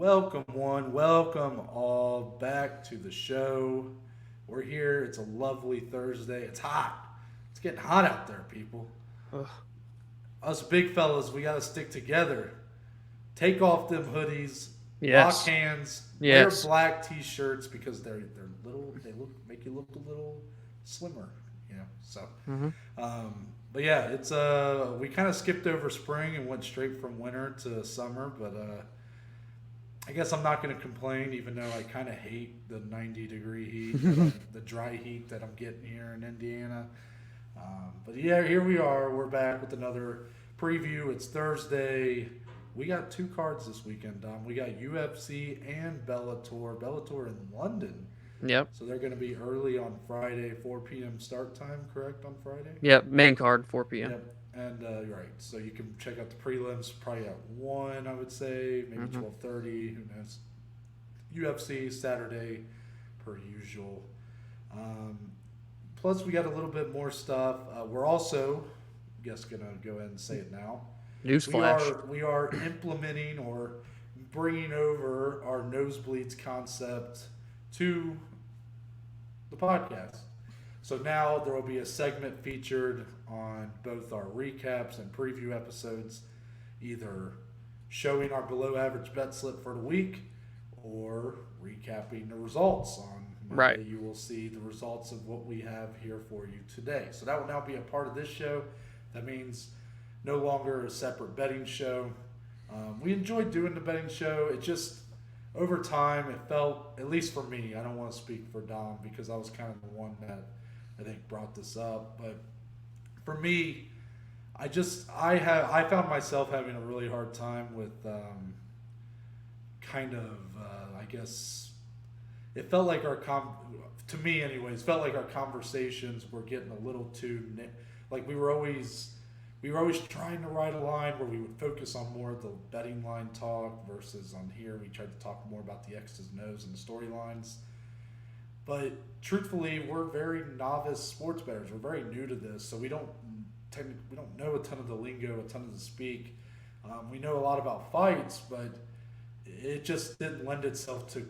Welcome all back to the show. We're here. It's a lovely Thursday. It's hot. It's getting hot out there, people. Ugh. Us big fellas, we got to stick together. Take off them hoodies. Yes. Lock hands. Yes. Wear black t-shirts because they're little. They make you look a little slimmer. You know. So, but yeah, it's we kind of skipped over spring and went straight from winter to summer, but I guess I'm not going to complain, even though I kind of hate the 90-degree heat, the dry heat that I'm getting here in Indiana. But yeah, here we are. We're back with another preview. It's Thursday. We got two cards this weekend, Dom. We got UFC and Bellator. Bellator in London. Yep. So they're going to be early on Friday, 4 p.m. start time, correct, on Friday? Yep. Main card, 4 p.m. Yep. And you're right. So you can check out the prelims probably at 1, I would say, maybe 12:30. Who knows? UFC Saturday, per usual. Plus, we got a little bit more stuff. We're also, I guess, going to go ahead and say it now. Newsflash. We are implementing or bringing over our nosebleeds concept to the podcast. So now there will be a segment featured on both our recaps and preview episodes, either showing our below average bet slip for the week or recapping the results. On Monday, Right. You will see the results of what we have here for you today. So that will now be a part of this show. That means no longer a separate betting show. We enjoyed doing the betting show. It just, over time, it felt, at least for me, I don't want to speak for Dom because I was kind of the one that I think brought this up, but for me, I found myself having a really hard time with I guess it felt like to me anyways, felt like our conversations were getting a little too like we were always trying to ride a line where we would focus on more of the betting line talk versus on here we tried to talk more about the X's and O's and the storylines. But truthfully, we're very novice sports bettors. We're very new to this, so we don't know a ton of the lingo, a ton of the speak. We know a lot about fights, but it just didn't lend itself to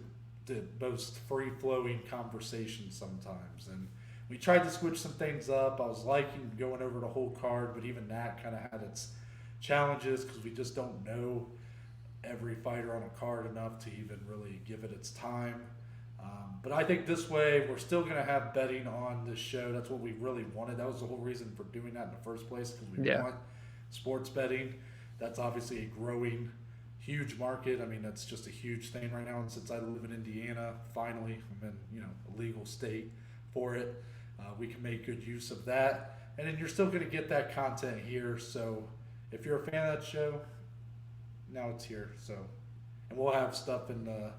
the most free-flowing conversation sometimes. And we tried to switch some things up. I was liking going over the whole card, but even that kind of had its challenges because we just don't know every fighter on a card enough to even really give it its time. But I think this way, we're still going to have betting on this show. That's what we really wanted. That was the whole reason for doing that in the first place, because we want sports betting. That's obviously a growing, huge market. I mean, that's just a huge thing right now. And since I live in Indiana, finally, I'm in a legal state for it. We can make good use of that. And then you're still going to get that content here. So if you're a fan of that show, now it's here. So, and we'll have stuff in the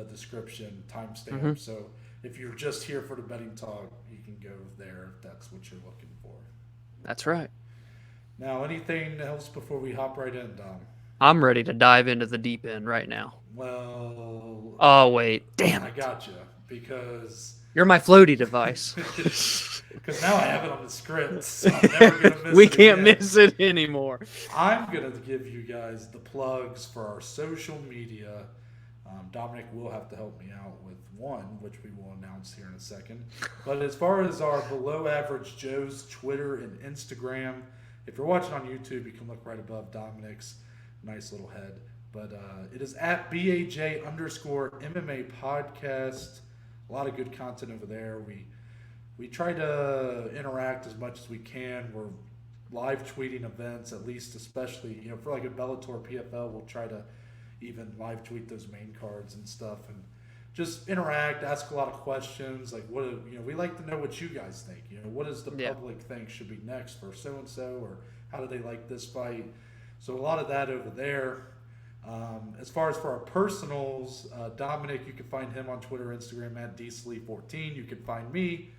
description, timestamp. So if you're just here for the betting talk, you can go there if that's what you're looking for. That's right. Now, anything else before we hop right in, Dom? I'm ready to dive into the deep end right now. Well... Oh, wait. Damn it. I gotcha, because... You're my floaty device. Because now I have it on the script, so I'm never going to miss We it can't again. miss it anymore. I'm going to give you guys the plugs for our social media. Dominic will have to help me out with one, which we will announce here in a second. But as far as our Below Average Joe's Twitter and Instagram, if you're watching on YouTube, you can look right above Dominic's nice little head. But it is at BAJ_MMA podcast. A lot of good content over there. We try to interact as much as we can. We're live tweeting events, at least, especially for like a Bellator PFL. We'll try to even live tweet those main cards and stuff, and just interact, ask a lot of questions. Like, we like to know what you guys think. What does the public think should be next for so and so, or how do they like this fight? So a lot of that over there. As far as for our personals, Dominic, you can find him on Twitter, Instagram at dslee14. You can find me,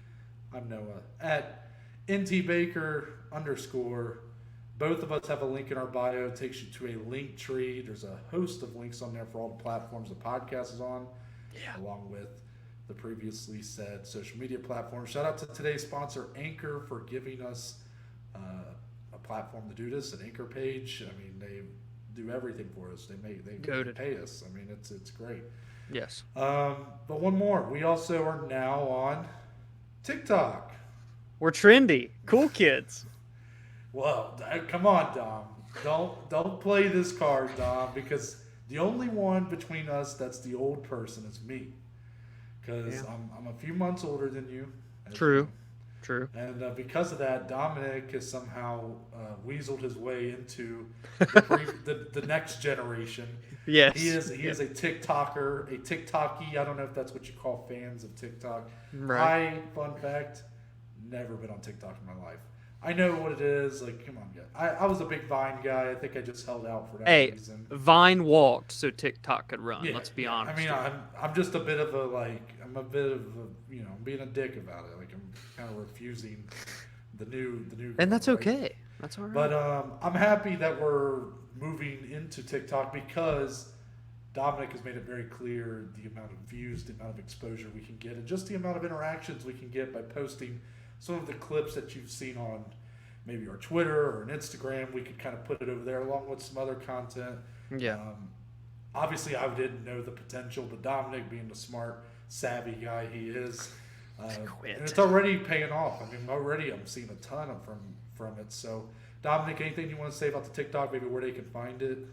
I'm Noah, at ntbaker_. Both of us have a link in our bio. It takes you to a link tree. There's a host of links on there for all the platforms the podcast is on, along with the previously said social media platforms. Shout out to today's sponsor, Anchor, for giving us a platform to do this, an Anchor page. I mean, do everything for us. They Goated. pay us. I mean, it's great. Yes. But one more. We also are now on TikTok. We're trendy. Cool kids. Well, come on, Dom. Don't play this card, Dom, because the only one between us that's the old person is me. Because I'm a few months older than you. True. And because of that, Dominic has somehow weaseled his way into the next generation. Yes. He is a TikToker, a TikTokie. I don't know if that's what you call fans of TikTok. Right. Fun fact, never been on TikTok in my life. I know what it is. Like, come on, guys. I was a big Vine guy. I think I just held out for that reason. Vine walked so TikTok could run. Let's be honest. I mean, I'm just a bit of a being a dick about it. Like, I'm kind of refusing the new. And that's right? okay. That's all right. But I'm happy that we're moving into TikTok because Dominic has made it very clear the amount of views, the amount of exposure we can get, and just the amount of interactions we can get by posting some of the clips that you've seen on maybe our Twitter or an Instagram. We could kind of put it over there along with some other content. Yeah. Obviously, I didn't know the potential, but Dominic, being the smart, savvy guy he is, and it's already paying off. I mean, already I'm seeing a ton from it. So, Dominic, anything you want to say about the TikTok, maybe where they can find it?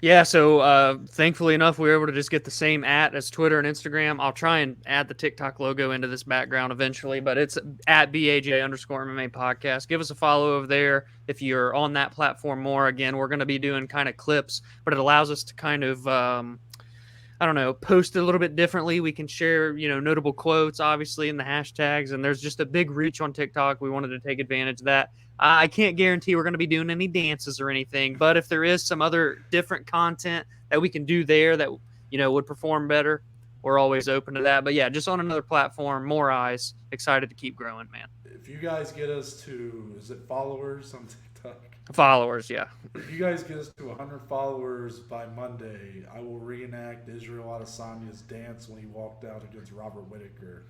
Yeah, so thankfully enough, we were able to just get the same as Twitter and Instagram. I'll try and add the TikTok logo into this background eventually, but it's at BAJ_MMA podcast. Give us a follow over there if you're on that platform more. Again, we're going to be doing kind of clips, but it allows us to kind of, post it a little bit differently. We can share, notable quotes, obviously, in the hashtags, and there's just a big reach on TikTok. We wanted to take advantage of that. I can't guarantee we're going to be doing any dances or anything, but if there is some other different content that we can do there that, would perform better, we're always open to that. But yeah, just on another platform, more eyes, excited to keep growing, man. If you guys get us to, is it followers on TikTok? Followers, yeah. If you guys get us to 100 followers by Monday, I will reenact Israel Adesanya's dance when he walked out against Robert Whittaker.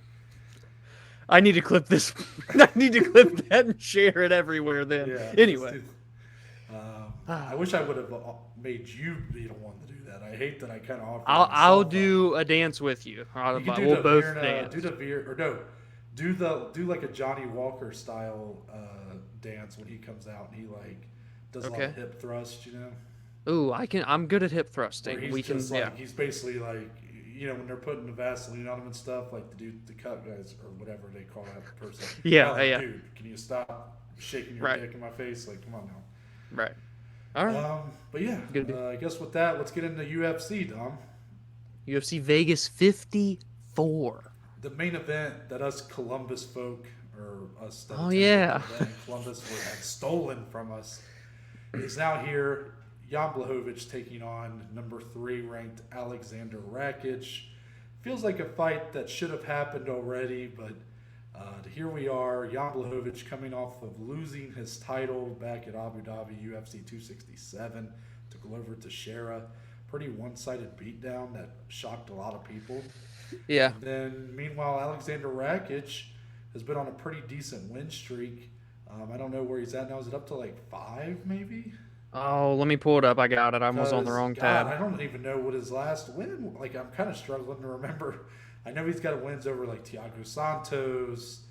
I need to clip this. I need to clip that and share it everywhere then. Yeah, anyway. I wish I would have made you be the one to do that. I hate that I kind of offer. I'll do a dance with you. We'll both dance. Do like a Johnny Walker style dance when he comes out and he does a lot of hip thrust, Ooh, I'm good at hip thrusting. He's basically when they're putting the Vaseline on him and stuff, like the cut guys or whatever they call that person. Yeah. Dude, can you stop shaking your dick in my face? Like, come on now. Right. All right. But yeah, I guess with that, let's get into UFC, Dom. UFC Vegas 54. The main event that us Columbus folk, or us that Columbus had stolen from us, is now here. Jan Blachowicz taking on number 3 ranked Aleksandar Rakic. Feels like a fight that should have happened already, but here we are. Jan Blachowicz coming off of losing his title back at Abu Dhabi UFC 267 to Glover Teixeira. Pretty one-sided beatdown that shocked a lot of people. Yeah. And then meanwhile, Aleksandar Rakic has been on a pretty decent win streak. I don't know where he's at now. Is it up to 5 maybe? Oh, let me pull it up. I got it. I was on the wrong tab. I don't even know what his last win. I'm kind of struggling to remember. I know he's got wins over Thiago Santos.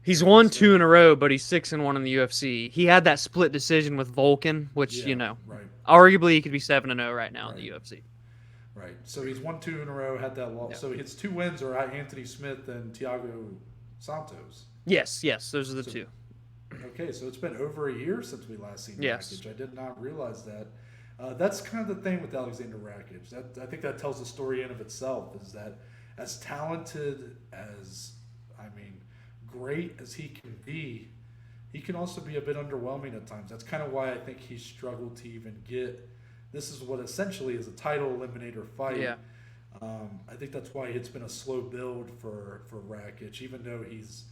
He's won 2 in a row, but he's 6-1 in the UFC. He had that split decision with Volkan, which right. Arguably he could be 7-0 right now in the UFC. Right. So he's won 2 in a row. Had that loss. Yeah. So his 2 wins are Anthony Smith and Thiago Santos. Yes. Those are the 2. Okay, so it's been over a year since we last seen Rakic. I did not realize that. That's kind of the thing with Aleksandar Rakic. I think that tells the story in of itself, is that as talented as, great as he can be, he can also be a bit underwhelming at times. That's kind of why I think he struggled to even get, this is what essentially is a title eliminator fight. Yeah. I think that's why it's been a slow build for Rakic, even though he's,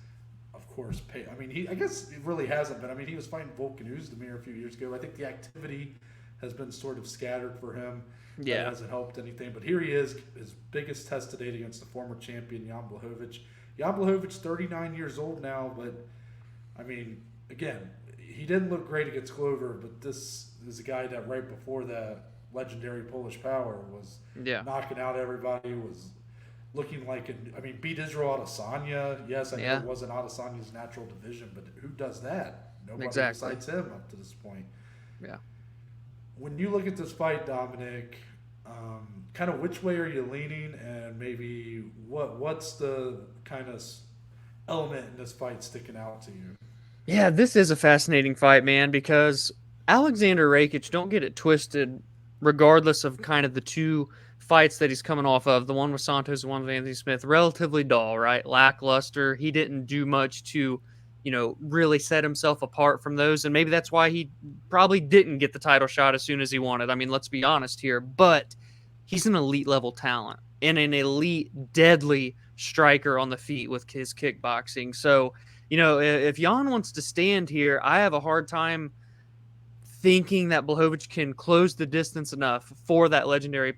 of course, I guess it really hasn't been. He was fighting Volkan Oezdemir a few years ago. I think the activity has been sort of scattered for him. Yeah. That hasn't helped anything. But here he is, his biggest test to date against the former champion, Jan Blachowicz. Jan Blachowicz, 39 years old now, but, again, he didn't look great against Glover, but this is a guy that right before that legendary Polish power was Yeah. knocking out everybody, was looking like, beat Israel Adesanya. Yes, I know Yeah. it wasn't Adesanya's natural division, but who does that? Nobody Exactly. besides him up to this point. Yeah. When you look at this fight, Dominic, kind of which way are you leaning, and maybe what's the kind of element in this fight sticking out to you? Yeah, this is a fascinating fight, man, because Aleksandar Rakic, don't get it twisted, regardless of kind of the two fights that he's coming off of, the one with Santos, the one with Anthony Smith, relatively dull, right? Lackluster. He didn't do much to, really set himself apart from those. And maybe that's why he probably didn't get the title shot as soon as he wanted. I mean, let's be honest here. But he's an elite level talent and an elite, deadly striker on the feet with his kickboxing. So, if Jan wants to stand here, I have a hard time thinking that Blachowicz can close the distance enough for that legendary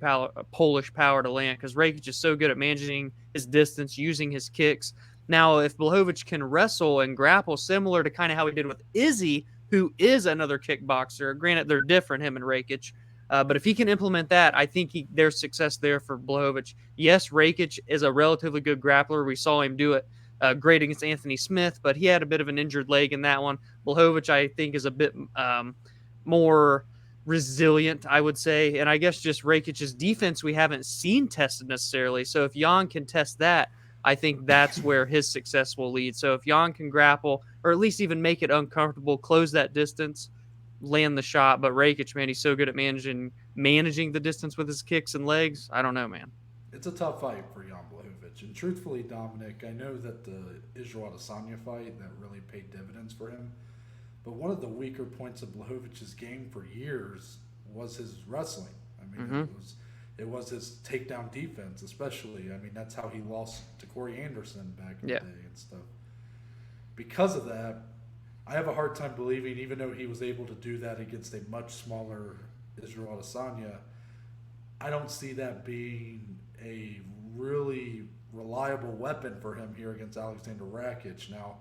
Polish power to land, because Rakic is so good at managing his distance, using his kicks. Now, if Blachowicz can wrestle and grapple similar to kind of how he did with Izzy, who is another kickboxer, granted they're different, him and Rakic, but if he can implement that, I think there's success there for Blachowicz. Yes, Rakic is a relatively good grappler. We saw him do it great against Anthony Smith, but he had a bit of an injured leg in that one. Blachowicz, I think, is a bit more resilient, I would say. And I guess just Rakic's defense we haven't seen tested necessarily. So if Jan can test that, I think that's where his success will lead. So if Jan can grapple, or at least even make it uncomfortable, close that distance, land the shot. But Rakic, man, he's so good at managing the distance with his kicks and legs. I don't know, man. It's a tough fight for Jan Blachowicz. And truthfully, Dominic, I know that the Israel Adesanya fight that really paid dividends for him. But one of the weaker points of Blachowicz's game for years was his wrestling. It was his takedown defense, especially. That's how he lost to Corey Anderson back in the day and stuff. Because of that, I have a hard time believing, even though he was able to do that against a much smaller Israel Adesanya, I don't see that being a really reliable weapon for him here against Aleksandar Rakic. Now,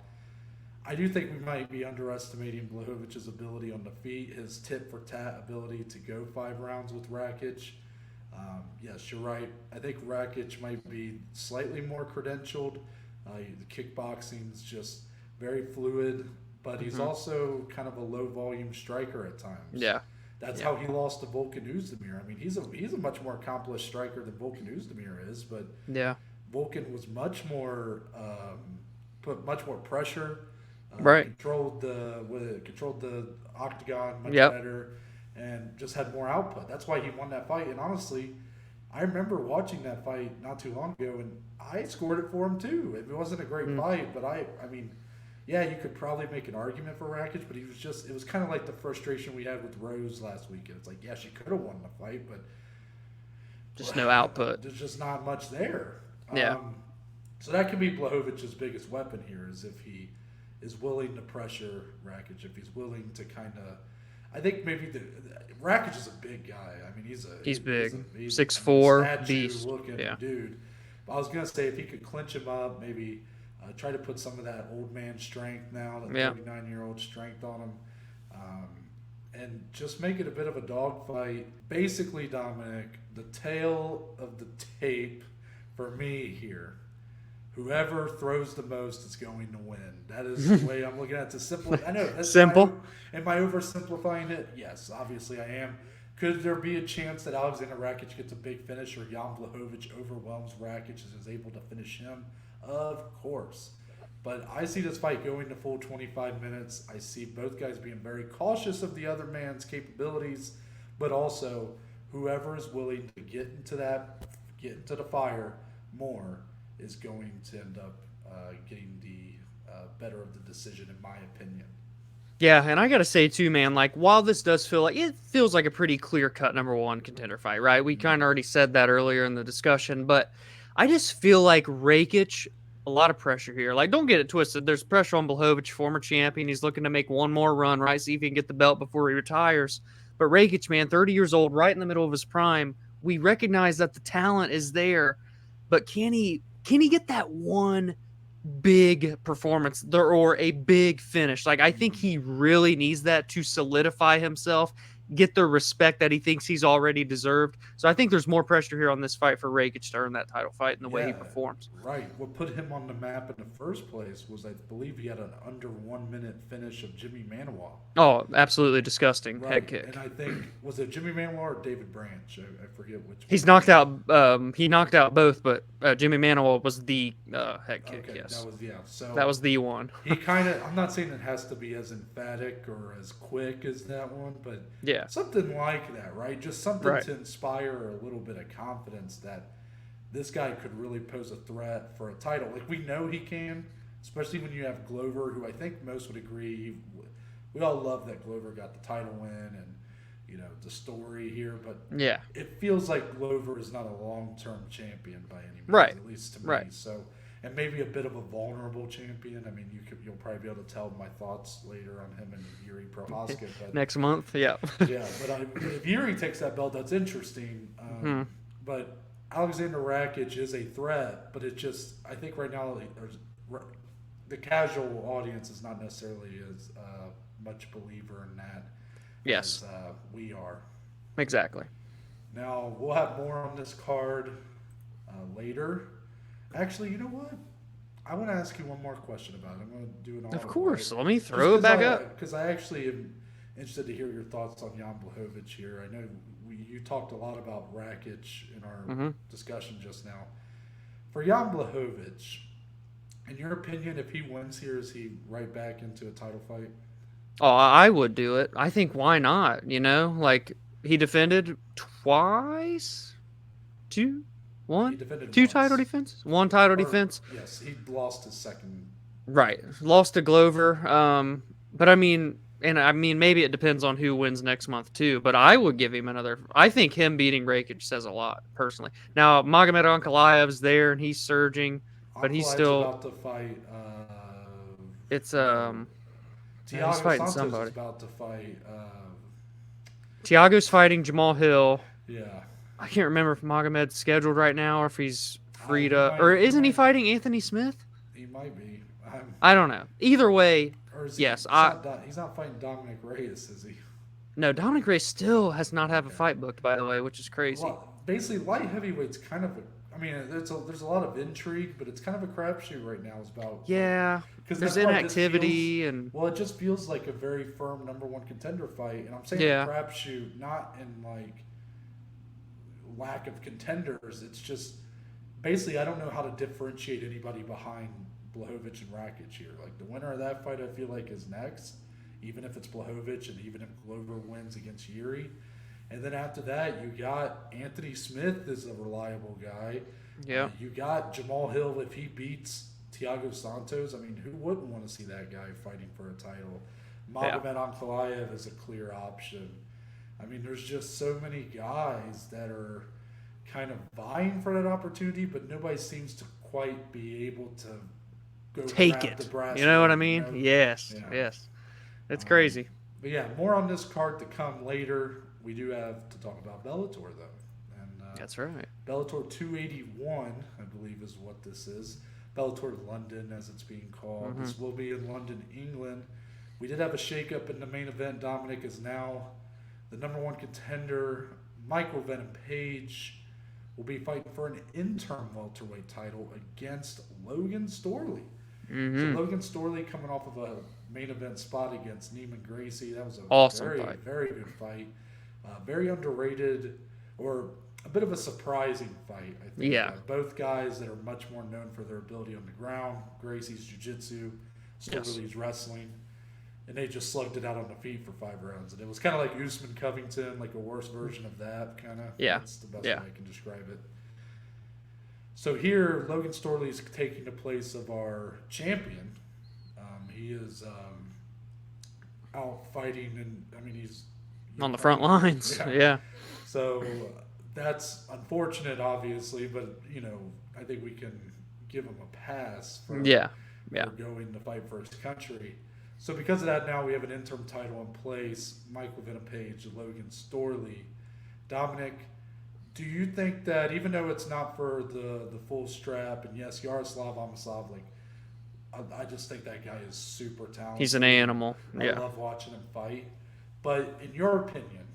I do think we might be underestimating Blachowicz's ability on the feet, his tit-for-tat ability to go 5 rounds with Rakic. Yes, you're right. I think Rakic might be slightly more credentialed. The kickboxing's just very fluid, but he's also kind of a low-volume striker at times. Yeah. That's how he lost to Volkan Oezdemir. He's a much more accomplished striker than Volkan Oezdemir is, but Volkan was much more put much more pressure. Right. Controlled the octagon much better, and just had more output. That's why he won that fight. And honestly, I remember watching that fight not too long ago, and I scored it for him too. It wasn't a great fight, but you could probably make an argument for Rakic, but it was kind of like the frustration we had with Rose last weekend. It's like, yeah, she could have won the fight, but just no output. There's just not much there. Yeah. So that could be Blachowicz's biggest weapon here, is if he is willing to pressure Rakic, if he's willing to kind of, I think maybe Rakic is a big guy. He's big, 6'4", beast, looking dude. But I was gonna say if he could clinch him up, maybe try to put some of that old man strength now, that 39-year-old strength on him, and just make it a bit of a dogfight. Basically, Dominic, the tail of the tape for me here. Whoever throws the most is going to win. That is the way I'm looking at it. It's simple. I know. That's simple. Am I oversimplifying it? Yes, obviously I am. Could there be a chance that Aleksandar Rakic gets a big finish, or Jan Blachowicz overwhelms Rakic and is able to finish him? Of course. But I see this fight going to full 25 minutes. I see both guys being very cautious of the other man's capabilities, but also whoever is willing to get into the fire more is going to end up getting the better of the decision, in my opinion. Yeah, and I got to say, too, man, while this does it feels like a pretty clear-cut number one contender fight, right? We kind of already said that earlier in the discussion, but I just feel like Rakic, a lot of pressure here. Don't get it twisted. There's pressure on Blachowicz, former champion. He's looking to make one more run, right? See if he can get the belt before he retires. But Rakic, man, 30 years old, right in the middle of his prime. We recognize that the talent is there, but can he get that one big performance or a big finish? I think he really needs that to solidify himself, get the respect that he thinks he's already deserved. So I think there's more pressure here on this fight for Rakic to earn that title fight in the way he performs. Right. What put him on the map in the first place was, I believe, he had an under 1 minute finish of Jimmy Manuwa. Oh, absolutely disgusting head kick. And I think, was it Jimmy Manuwa or David Branch? I forget which. He's knocked out. He knocked out both, but Jimmy Manuwa was the head kick. Okay, yes, that was So that was the one. He kind of. I'm not saying it has to be as emphatic or as quick as that one, but yeah, something like that, right? Just something to inspire a little bit of confidence that this guy could really pose a threat for a title. Like, we know he can, especially when you have Glover, who I think most would agree. We all love that Glover got the title win and, you know, the story here, but yeah, it feels like Glover is not a long-term champion by any means, right? At least to me. Right. So, and maybe a bit of a vulnerable champion. I mean, you'll probably be able to tell my thoughts later on him and Yuri Prohaska. But next month, yeah. Yeah, but if Yuri takes that belt, that's interesting. But Aleksandar Rakic is a threat, but it just, I think right now the casual audience is not necessarily as much believer in that as we are. Exactly. Now, we'll have more on this card later. Actually, you know what? I want to ask you one more question about it. I'm going to do an Of course. Let me throw it back up. Because I actually am interested to hear your thoughts on Jan Blachowicz here. I know you talked a lot about Rakic in our discussion just now. For Jan Blachowicz, in your opinion, if he wins here, is he right back into a title fight? Oh, I would do it. I think, why not? You know, like, he defended twice? Two title defenses? One title defense? Yes, he lost his second. Right. Lost to Glover. But I mean, maybe it depends on who wins next month too, but I would give him another. I think him beating Rakic says a lot, personally. Now, Magomed Ankalaev's there and he's surging, but he's still about to fight. It's Thiago he's fighting Santos somebody. Is about to fight. Thiago's fighting Jamal Hill. Yeah. I can't remember if Magomed's scheduled right now or if he's freed up. Or isn't he fighting Anthony Smith? He might be. I don't know. Either way, yes. He's not fighting Dominic Reyes, is he? No, Dominic Reyes still has not have a fight booked, by the way, which is crazy. Well, basically, light heavyweight's kind of there's a lot of intrigue, but it's kind of a crapshoot right now. It's about there's inactivity it just feels like a very firm number one contender fight, and I'm saying a crapshoot not in like lack of contenders. It's just basically I don't know how to differentiate anybody behind Blachowicz and Rakic here. Like, the winner of that fight, I feel like, is next, even if it's Blachowicz and even if Glover wins against Yuri. And then after that, you got Anthony Smith is a reliable guy. Yeah. You got Jamal Hill if he beats Thiago Santos. I mean, who wouldn't want to see that guy fighting for a title? Magomed Ankalaev is a clear option. I mean, there's just so many guys that are kind of vying for that opportunity, but nobody seems to quite be able to go take it. You know what I mean? You know? Yes. It's crazy. But yeah, more on this card to come later. We do have to talk about Bellator, though. And that's right. Bellator 281, I believe, is what this is. Bellator London, as it's being called. This will be in London, England. We did have a shakeup in the main event. Dominic is now the number one contender. Michael Venom Page will be fighting for an interim welterweight title against Logan Storley. So Logan Storley coming off of a main event spot against Neiman Gracie. That was a awesome fight. Very good fight. Very underrated, or a bit of a surprising fight, I think. Yeah. Both guys that are much more known for their ability on the ground. Gracie's jiu-jitsu, Storley's wrestling. And they just slugged it out on the feet for 5 rounds. And it was kind of like Usman Covington, like a worse version of that, kind of. Yeah. That's the best way I can describe it. So here, Logan Storley is taking the place of our champion. He is out fighting, and I mean, he's on the front lines. Yeah. So that's unfortunate, obviously, but I think we can give him a pass for going to fight for his country. So because of that, now we have an interim title in place. Michael Venom Page, Logan Storley. Dominic, do you think that even though it's not for the full strap, and yes, Yaroslav Amosov, I just think that guy is super talented. He's an animal. I love watching him fight. But in your opinion,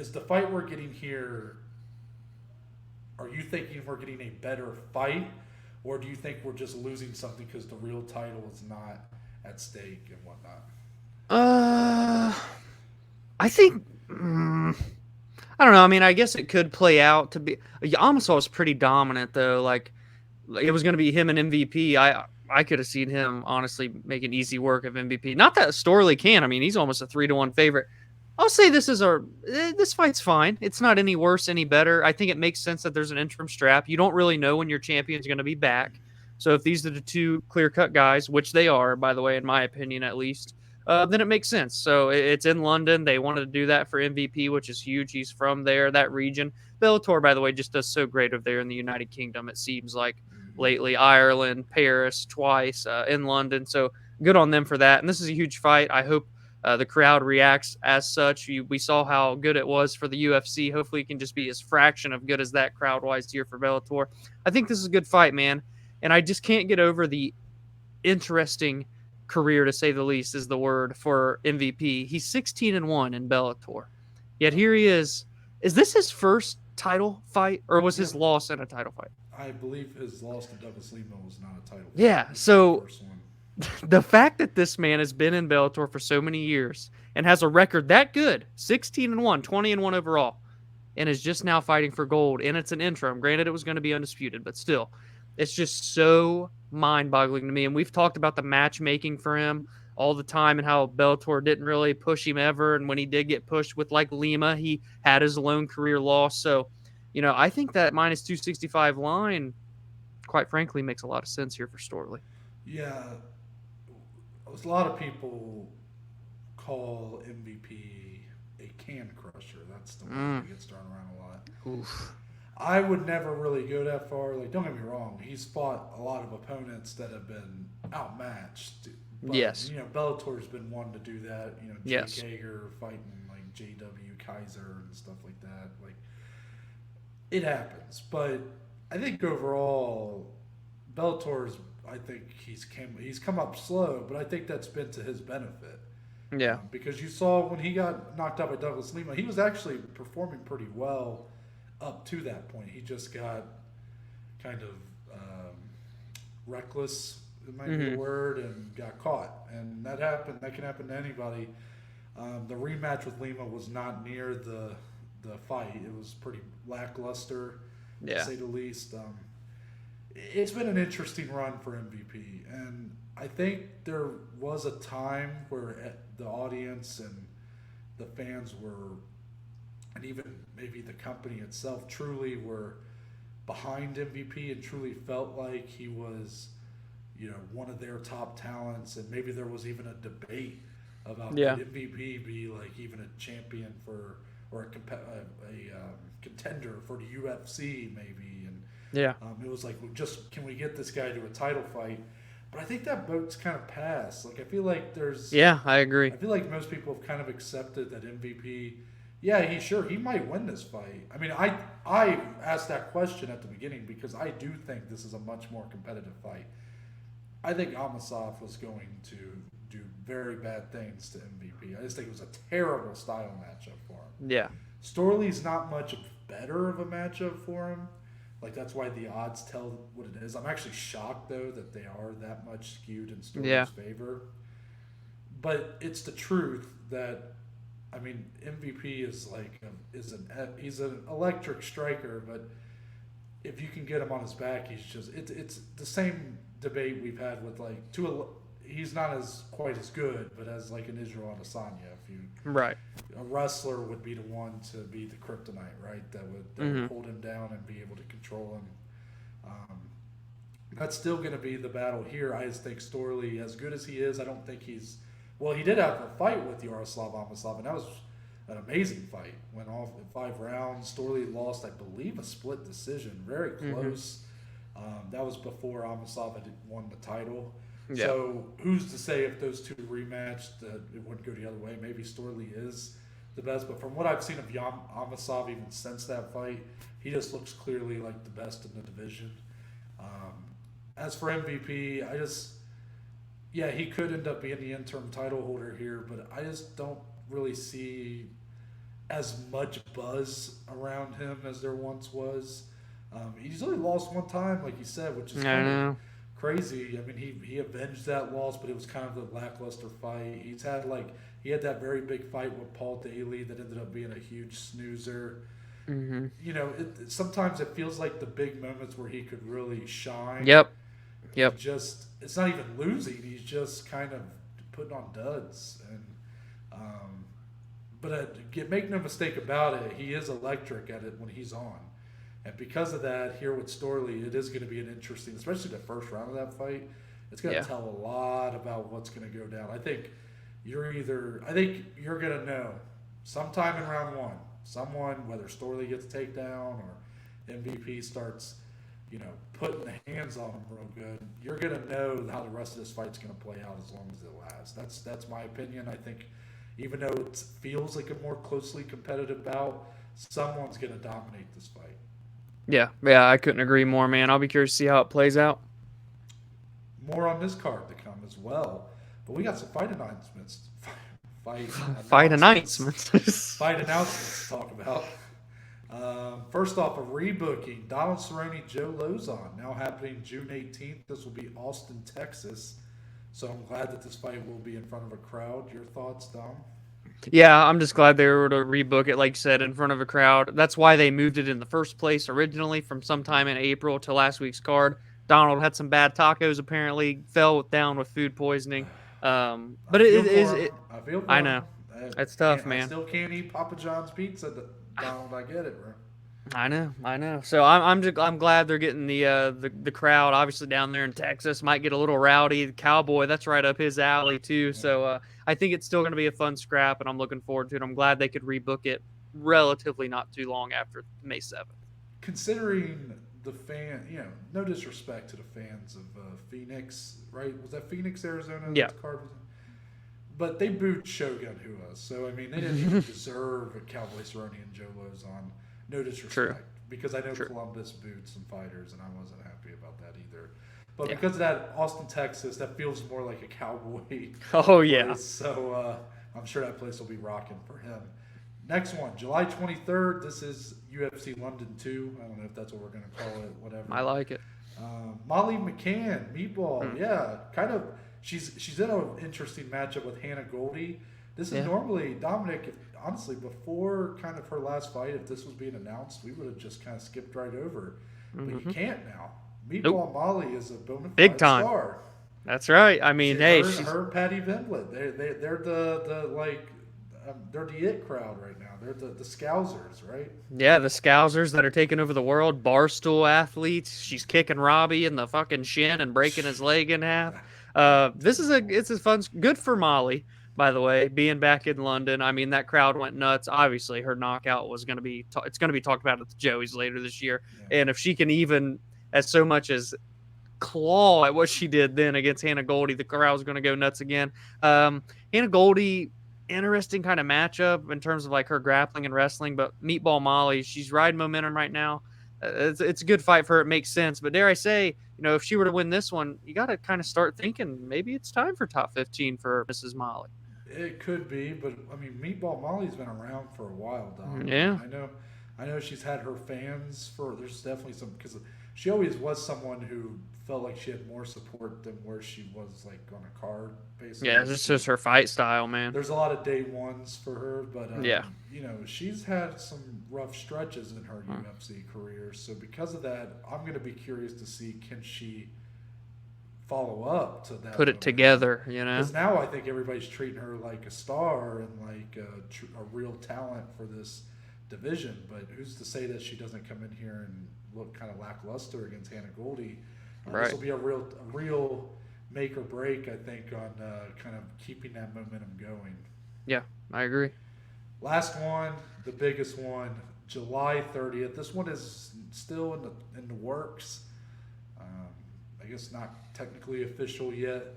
is the fight we're getting here, are you thinking we're getting a better fight, or do you think we're just losing something because the real title is not at stake and whatnot? I think I don't know. I mean, I guess it could play out to be. Amosov was pretty dominant though. Like it was going to be him and MVP. I could have seen him honestly making easy work of MVP. Not that Storley can. I mean, he's almost a 3-1 favorite. I'll say this fight's fine. It's not any worse, any better. I think it makes sense that there's an interim strap. You don't really know when your champion's going to be back. So if these are the two clear-cut guys, which they are, by the way, in my opinion at least, then it makes sense. So it's in London. They wanted to do that for MVP, which is huge. He's from there, that region. Bellator, by the way, just does so great over there in the United Kingdom, it seems like lately. Ireland, Paris, twice, in London. So good on them for that. And this is a huge fight. I hope the crowd reacts as such. We saw how good it was for the UFC. Hopefully it can just be as fraction of good as that crowd-wise here for Bellator. I think this is a good fight, man. And I just can't get over the interesting career, to say the least, is the word for MVP. He's 16-1 in Bellator. Yet here he is. Is this his first title fight, or was his loss in a title fight? I believe his loss to Douglas Lima was not a title fight. Yeah, so the fact that this man has been in Bellator for so many years and has a record that good, 16-1, 20-1 overall, and is just now fighting for gold, and it's an interim. Granted, it was going to be undisputed, but still, it's just so mind-boggling to me. And we've talked about the matchmaking for him all the time and how Bellator didn't really push him ever, and when he did get pushed with like Lima, he had his lone career loss. So, you know, I think that minus 265 line, quite frankly, makes a lot of sense here for Storley. Yeah, a lot of people call MVP a can crusher. That's the word that gets thrown around a lot. Oof. I would never really go that far. Like, don't get me wrong. He's fought a lot of opponents that have been outmatched. But, yes. You know, Bellator's been one to do that. You know, Yes. Jake Hager fighting like JW Kaiser and stuff like that. Like, it happens. But I think overall, Bellator's, I think he's come up slow, but I think that's been to his benefit. Yeah. Because you saw when he got knocked out by Douglas Lima, he was actually performing pretty well up to that point. He just got kind of reckless, it might be the word, and got caught. And that happened. That can happen to anybody. The rematch with Lima was not near the fight. It was pretty lackluster, to say the least. It's been an interesting run for MVP, and I think there was a time where the audience and the fans were, and even maybe the company itself, truly were behind MVP and truly felt like he was, you know, one of their top talents, and maybe there was even a debate about could MVP be like even a champion for, or a contender for the UFC maybe, and it was like, just can we get this guy to a title fight? But I think that boat's kind of passed. Like, I feel like there's... Yeah, I agree. I feel like most people have kind of accepted that MVP, he might win this fight. I mean, I asked that question at the beginning because I do think this is a much more competitive fight. I think Amosov was going to do very bad things to MVP. I just think it was a terrible style matchup for him. Yeah. Storley's not much better of a matchup for him. Like, that's why the odds tell what it is. I'm actually shocked, though, that they are that much skewed in Storley's favor. But it's the truth that, I mean, MVP is like he's an electric striker, but if you can get him on his back, he's just it's the same debate we've had with like he's not quite as good, but as like an Israel Adesanya, a wrestler would be the one to be the kryptonite, right? That would hold him down and be able to control him. That's still going to be the battle here. I just think Storley, as good as he is, I don't think he's. Well, he did have a fight with Yaroslav Amosov, and that was an amazing fight. Went off in 5 rounds. Storley lost, I believe, a split decision, very close. That was before Amosov had won the title. Yeah. So who's to say if those two rematched that it wouldn't go the other way? Maybe Storley is the best, but from what I've seen of Amosov even since that fight, he just looks clearly like the best in the division. As for MVP, he could end up being the interim title holder here, but I just don't really see as much buzz around him as there once was. He's only lost one time, like you said, which is I kind of know. crazy. I mean, he avenged that loss, but it was kind of a lackluster fight. He had that very big fight with Paul Daly that ended up being a huge snoozer. Hmm. You know, sometimes it feels like the big moments where he could really shine. Yep. He Yep. just it's not even losing. He's just kind of putting on duds. And but make no mistake about it, he is electric at it when he's on. And because of that, here with Storley, it is going to be an interesting, especially the first round of that fight. It's going to Yeah. tell a lot about what's going to go down. I think you're going to know sometime in round one, whether Storley gets a takedown or MVP starts, putting the hands on him real good. You're going to know how the rest of this fight's going to play out as long as it lasts. That's my opinion. I think even though it feels like a more closely competitive bout, someone's going to dominate this fight. Yeah. Yeah. I couldn't agree more, man. I'll be curious to see how it plays out. More on this card to come as well. But we got some fight announcements. Fight announcements. Fight announcements to talk about. First off, a rebooking. Donald Cerrone, Joe Lauzon, now happening June 18th. This will be Austin, Texas. So I'm glad that this fight will be in front of a crowd. Your thoughts, Dom? Yeah, I'm just glad they were able to rebook it, like you said, in front of a crowd. That's why they moved it in the first place originally from sometime in April to last week's card. Donald had some bad tacos, apparently, fell down with food poisoning. But it is. I feel for I him. know. It's tough, man. I still can't eat Papa John's pizza, Donald. I get it, bro. I know. So I'm glad they're getting the crowd obviously down there in Texas. Might get a little rowdy. The Cowboy, that's right up his alley too. So I think it's still going to be a fun scrap, and I'm looking forward to it. I'm glad they could rebook it relatively not too long after May 7th. Considering the no disrespect to the fans of Phoenix, right? Was that Phoenix, Arizona? Yeah. That card was in? But they booed Shogun Hua, so I mean they didn't even deserve Cowboy Cerrone and Joe Lauzon. No disrespect, True. because I know True. Columbus booed some fighters, and I wasn't happy about that either. But Yeah. because of that, Austin, Texas, that feels more like a Cowboy. Oh yeah. place, so I'm sure that place will be rocking for him. Next one, July 23rd. This is UFC London 2. I don't know if that's what we're going to call it, whatever. I like it. Molly McCann, Meatball, yeah, kind of. She's in an interesting matchup with Hannah Goldy. This is normally, Dominic, honestly, before kind of her last fight, if this was being announced, we would have just kind of skipped right over. But you can't now. Meatball Molly is a bona fide Big time. star. That's right. I mean, hey, her and Patty Vindlet, they're they're the it crowd right now. They're the Scousers, right? yeah, the Scousers that are taking over the world, barstool athletes. She's kicking Robbie in the fucking shin and breaking his leg in half. It's a fun, good for Molly, by the way, being back in London. I mean, that crowd went nuts. Obviously, her knockout was going to be it's going to be talked about at the Joey's later this year. Yeah. And if she can even as so much as claw at what she did then against Hannah Goldy, the crowd's going to go nuts again. Hannah Goldy, interesting kind of matchup in terms of like her grappling and wrestling, but Meatball Molly, she's riding momentum right now. It's a good fight for her. It makes sense. But dare I say, if she were to win this one, you got to kind of start thinking maybe it's time for top 15 for Mrs. Molly. It could be, but I mean, Meatball Molly's been around for a while, Don. Yeah. I know she's had her fans there's definitely some, because she always was someone who felt like she had more support than where she was like on a card, basically. Yeah, it's just her fight style, man. There's a lot of day ones for her, but yeah, she's had some rough stretches in her UFC career. So because of that, I'm going to be curious to see, can she follow up to that? Put it together, Because now I think everybody's treating her like a star and like a real talent for this division. But who's to say that she doesn't come in here and look kind of lackluster against Hannah Goldy? Right. This will be a real make or break, I think, on kind of keeping that momentum going. Yeah, I agree. Last one, the biggest one, July 30th. This one is still in the works. I guess not technically official yet.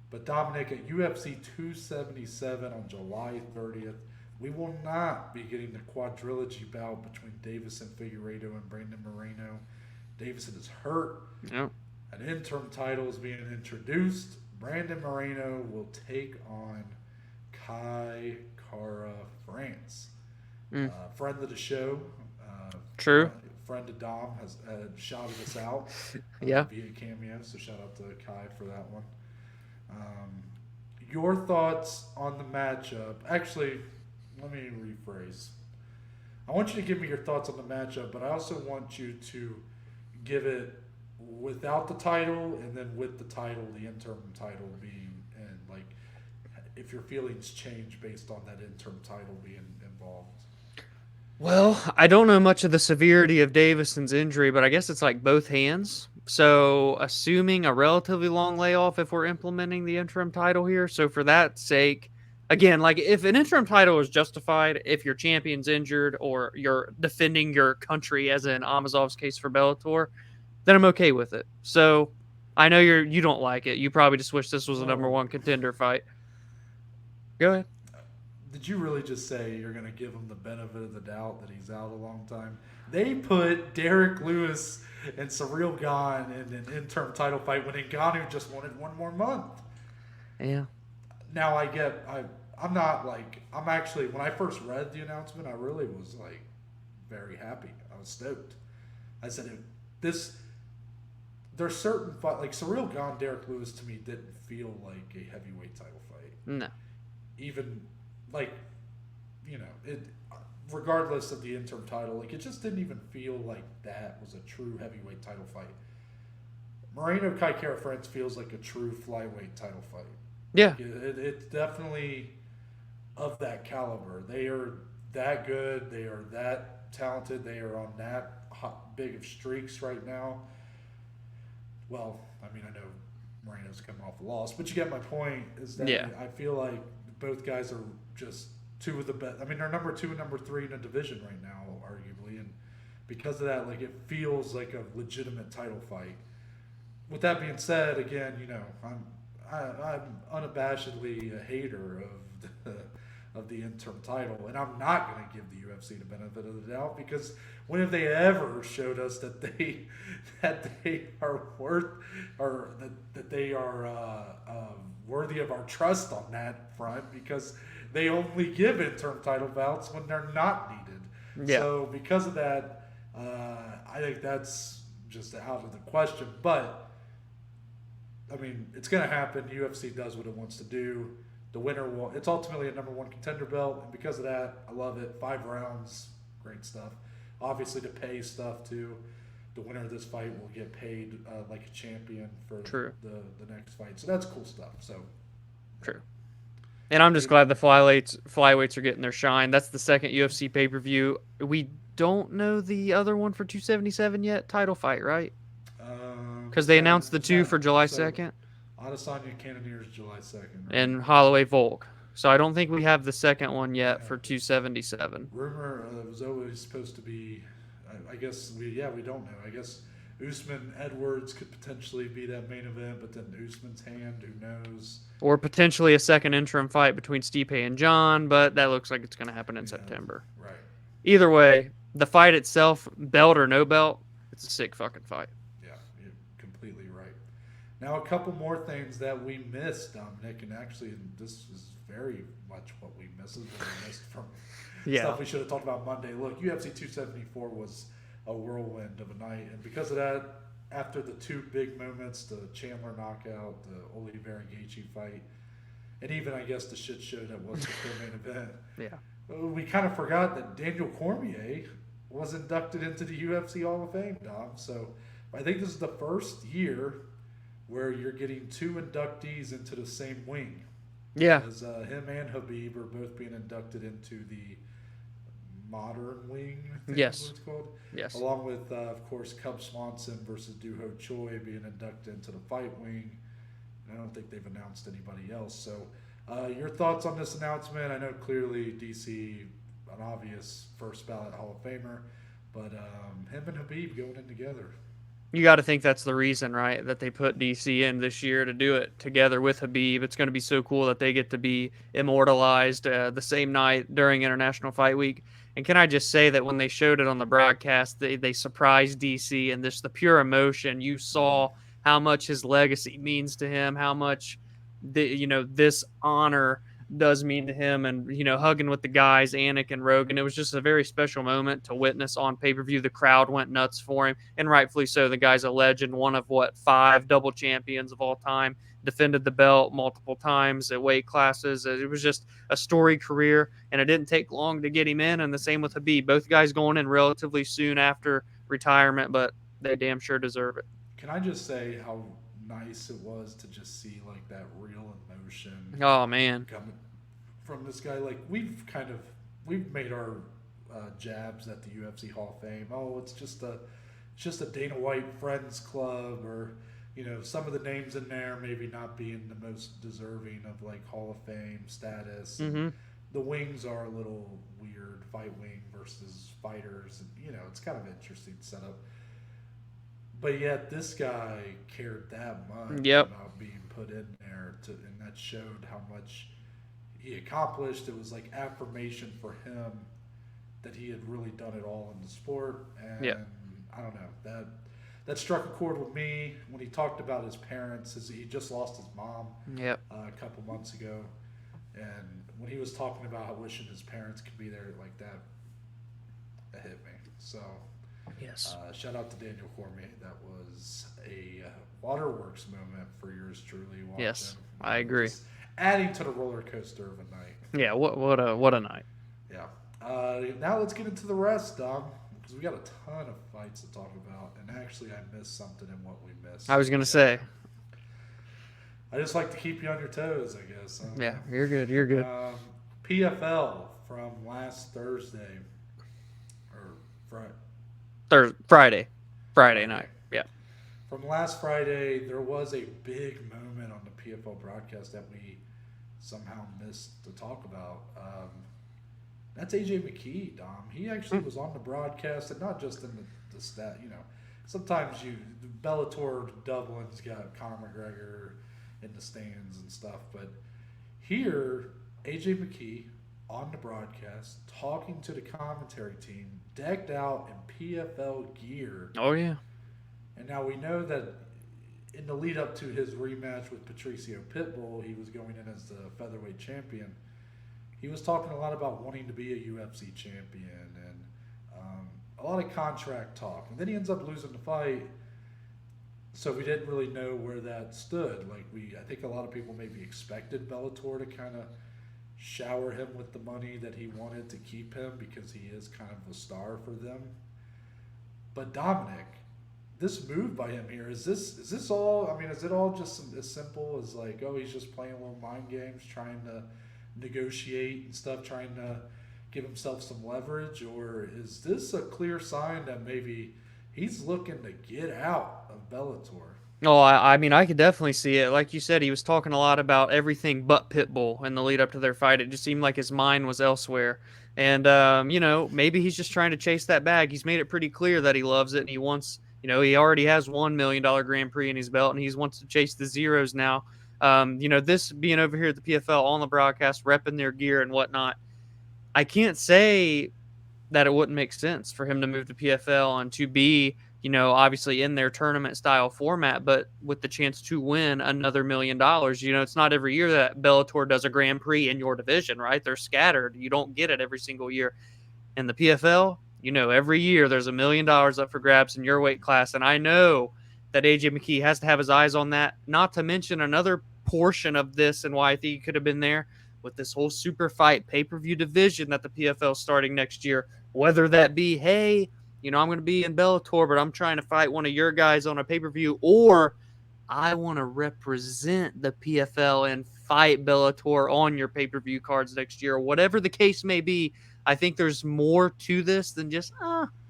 But Dominic, at UFC 277 on July 30th, we will not be getting the quadrilogy bout between Davison Figueiredo and Brandon Moreno. Davison is hurt. Yep. An interim title is being introduced. Brandon Moreno will take on Kai Kara France. Mm, Friend of the show. true. Friend of Dom has shouted us out Yeah. via Cameo, so shout out to Kai for that one. Um, your thoughts on the matchup? Actually, let me rephrase. I want you to give me your thoughts on the matchup, but I also want you to give it without the title and then with the title, the interim title being, and like if your feelings change based on that interim title being involved. Well, I don't know much of the severity of Davison's injury, but I guess it's like both hands. So, assuming a relatively long layoff if we're implementing the interim title here. So, for that sake, again, like if an interim title is justified, if your champion's injured or you're defending your country, as in Amazov's case for Bellator, then I'm okay with it. So, I know you don't like it. You probably just wish this was a number Whoa. one contender fight. Go ahead. Did you really just say you're going to give him the benefit of the doubt that he's out a long time? They put Derek Lewis and Cyril Gane in an interim title fight when Ngannou just wanted one more month. Yeah. Now I'm not like, I'm actually, when I first read the announcement, I really was like very happy. I was stoked. I said, if this, there's certain fight, like Cyril Gane, Derek Lewis to me didn't feel like a heavyweight title fight. No. Even like, you know, it, regardless of the interim title, like it just didn't even feel like that was a true heavyweight title fight. Moreno Kai Kara France feels like a true flyweight title fight. Yeah. It's definitely of that caliber. They are that good. They are that talented. They are on that big of streaks right now. Well, I mean, I know Moreno's coming off a loss, but you get my point. Is that Yeah. I feel like both guys are just two of the best. I mean, they're number 2 and number 3 in the division right now, arguably, and because of that, like it feels like a legitimate title fight. With that being said, again, you know, I'm unabashedly a hater of the interim title, and I'm not going to give the UFC the benefit of the doubt because when have they ever showed us that they are worth or that they are worthy of our trust on that front because they only give interim title bouts when they're not needed. Yeah. So because of that, I think that's just out of the question. But I mean, it's going to happen. UFC does what it wants to do. The winner will. It's ultimately a number 1 contender belt, and because of that, I love it. 5 rounds, great stuff. Obviously, to pay stuff too. The winner of this fight will get paid like a champion for the next fight. So that's cool stuff. So True. And I'm just glad the flyweights are getting their shine. That's the second UFC pay-per-view. We don't know the other one for 277 yet. Title fight, right? Because they announced the 2 for July 2nd. Adesanya Cannoniers July 2nd. Right? And Holloway Volk. So I don't think we have the second one yet for 277. Rumor it was always supposed to be. I guess we don't know. I guess Usman Edwards could potentially be that main event, but then Usman's hand, who knows? Or potentially a second interim fight between Stipe and John, but that looks like it's going to happen in September. Right. Either way, the fight itself, belt or no belt, it's a sick fucking fight. Yeah, you're completely right. Now, a couple more things that we missed, Dominic, and actually this is very much what we missed. This is what we missed from stuff we should have talked about Monday. Look, UFC 274 was a whirlwind of a night, and because of that, after the 2 big moments, the Chandler knockout, the Oliveira Gaethje fight, and even I guess the shit show that was the main event, we kind of forgot that Daniel Cormier was inducted into the UFC Hall of Fame, Dom. So I think this is the first year where you're getting 2 inductees into the same wing. Yeah. As him and Khabib are both being inducted into the modern wing, I think Yes. is what it's called. Yes. Along with, of course, Cub Swanson versus Duho Choi being inducted into the fight wing. And I don't think they've announced anybody else. So your thoughts on this announcement? I know clearly DC, an obvious first ballot Hall of Famer, but him and Khabib going in together. You got to think that's the reason, right? That they put DC in this year to do it together with Khabib. It's going to be so cool that they get to be immortalized the same night during International Fight Week. And can I just say that when they showed it on the broadcast, they surprised DC, and this the pure emotion. You saw how much his legacy means to him, how much this honor does mean to him, and hugging with the guys, Anik and Rogan. It was just a very special moment to witness on pay-per-view. The crowd went nuts for him, and rightfully so. The guy's a legend, one of 5 double champions of all time, defended the belt multiple times at weight classes. It was just a storied career, and it didn't take long to get him in. And the same with Khabib. Both guys going in relatively soon after retirement, but they damn sure deserve it. Can I just say how nice it was to just see like that real emotion Oh man, coming from this guy? Like we've made our jabs at the UFC Hall of Fame. Oh, it's just a Dana White Friends Club, or some of the names in there maybe not being the most deserving of like Hall of Fame status. Mm-hmm. The wings are a little weird, fight wing versus fighters, and it's kind of an interesting setup. But yet this guy cared that much about being put in there, and that showed how much he accomplished. It was like affirmation for him that he had really done it all in the sport. And I don't know, that struck a chord with me when he talked about his parents. He just lost his mom a couple months ago, and when he was talking about wishing his parents could be there like that, it hit me. So yes, shout out to Daniel Cormier. That was a waterworks moment for yours truly. Watching. Yes, I agree. Adding to the roller coaster of a night. Yeah, what a night. Yeah. Now let's get into the rest, Dom, because we got a ton of fights to talk about, and actually I missed something in what we missed. I was gonna say. I just like to keep you on your toes, I guess. Yeah, you're good. You're good. PFL from last Thursday or Friday. Friday night. Yeah. From last Friday, there was a big moment on the PFL broadcast that we somehow missed to talk about. That's AJ McKee, Dom. He actually was on the broadcast, and not just in the stat. Sometimes Bellator Dublin's got Conor McGregor in the stands and stuff, but here AJ McKee on the broadcast talking to the commentary team, decked out in PFL gear. Oh yeah. And now we know that in the lead up to his rematch with Patricio Pitbull, he was going in as the featherweight champion. He was talking a lot about wanting to be a UFC champion and a lot of contract talk. And then he ends up losing the fight. So we didn't really know where that stood. I think a lot of people maybe expected Bellator to kind of shower him with the money that he wanted to keep him because he is kind of a star for them. But Dominic, this move by him here, is this all? I mean, is it all just as simple as like, oh, he's just playing little mind games, trying to negotiate and stuff, trying to give himself some leverage, or is this a clear sign that maybe he's looking to get out of Bellator? Oh, I mean, I could definitely see it. Like you said, he was talking a lot about everything but Pitbull in the lead up to their fight. It just seemed like his mind was elsewhere. And, maybe he's just trying to chase that bag. He's made it pretty clear that he loves it, and he wants, he already has $1 million Grand Prix in his belt, and he wants to chase the zeros now. This being over here at the PFL on the broadcast, repping their gear and whatnot, I can't say that it wouldn't make sense for him to move to PFL and to be, obviously in their tournament style format, but with the chance to win another $1 million. It's not every year that Bellator does a Grand Prix in your division, right? They're scattered. You don't get it every single year. In the PFL, every year there's $1 million up for grabs in your weight class. And I know that AJ McKee has to have his eyes on that, not to mention another portion of this and why I think he could have been there with this whole super fight pay-per-view division that the PFL is starting next year, whether that be, hey, I'm going to be in Bellator, but I'm trying to fight one of your guys on a pay-per-view, or I want to represent the PFL and fight Bellator on your pay-per-view cards next year, whatever the case may be. I think there's more to this than just,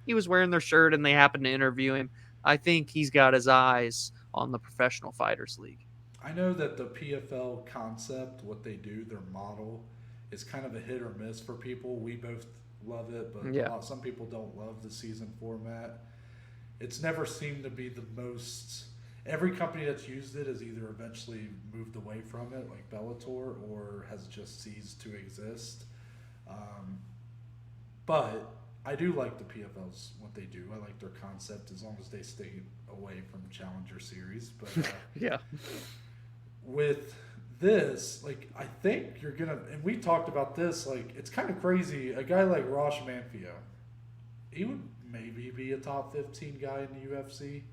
he was wearing their shirt and they happened to interview him. I think he's got his eyes on the Professional Fighters League. I know that the PFL concept, what they do, their model, is kind of a hit or miss for people. We both love it, but some people don't love the season format. It's never seemed to be the most. Every company that's used it has either eventually moved away from it, like Bellator, or has just ceased to exist. But I do like the PFLs, what they do. I like their concept as long as they stay away from Challenger Series. But yeah. With this, like, I think you're gonna, and we talked about this, like, it's kind of crazy. A guy like Rosh Manfio, he would maybe be a top 15 guy in the UFC.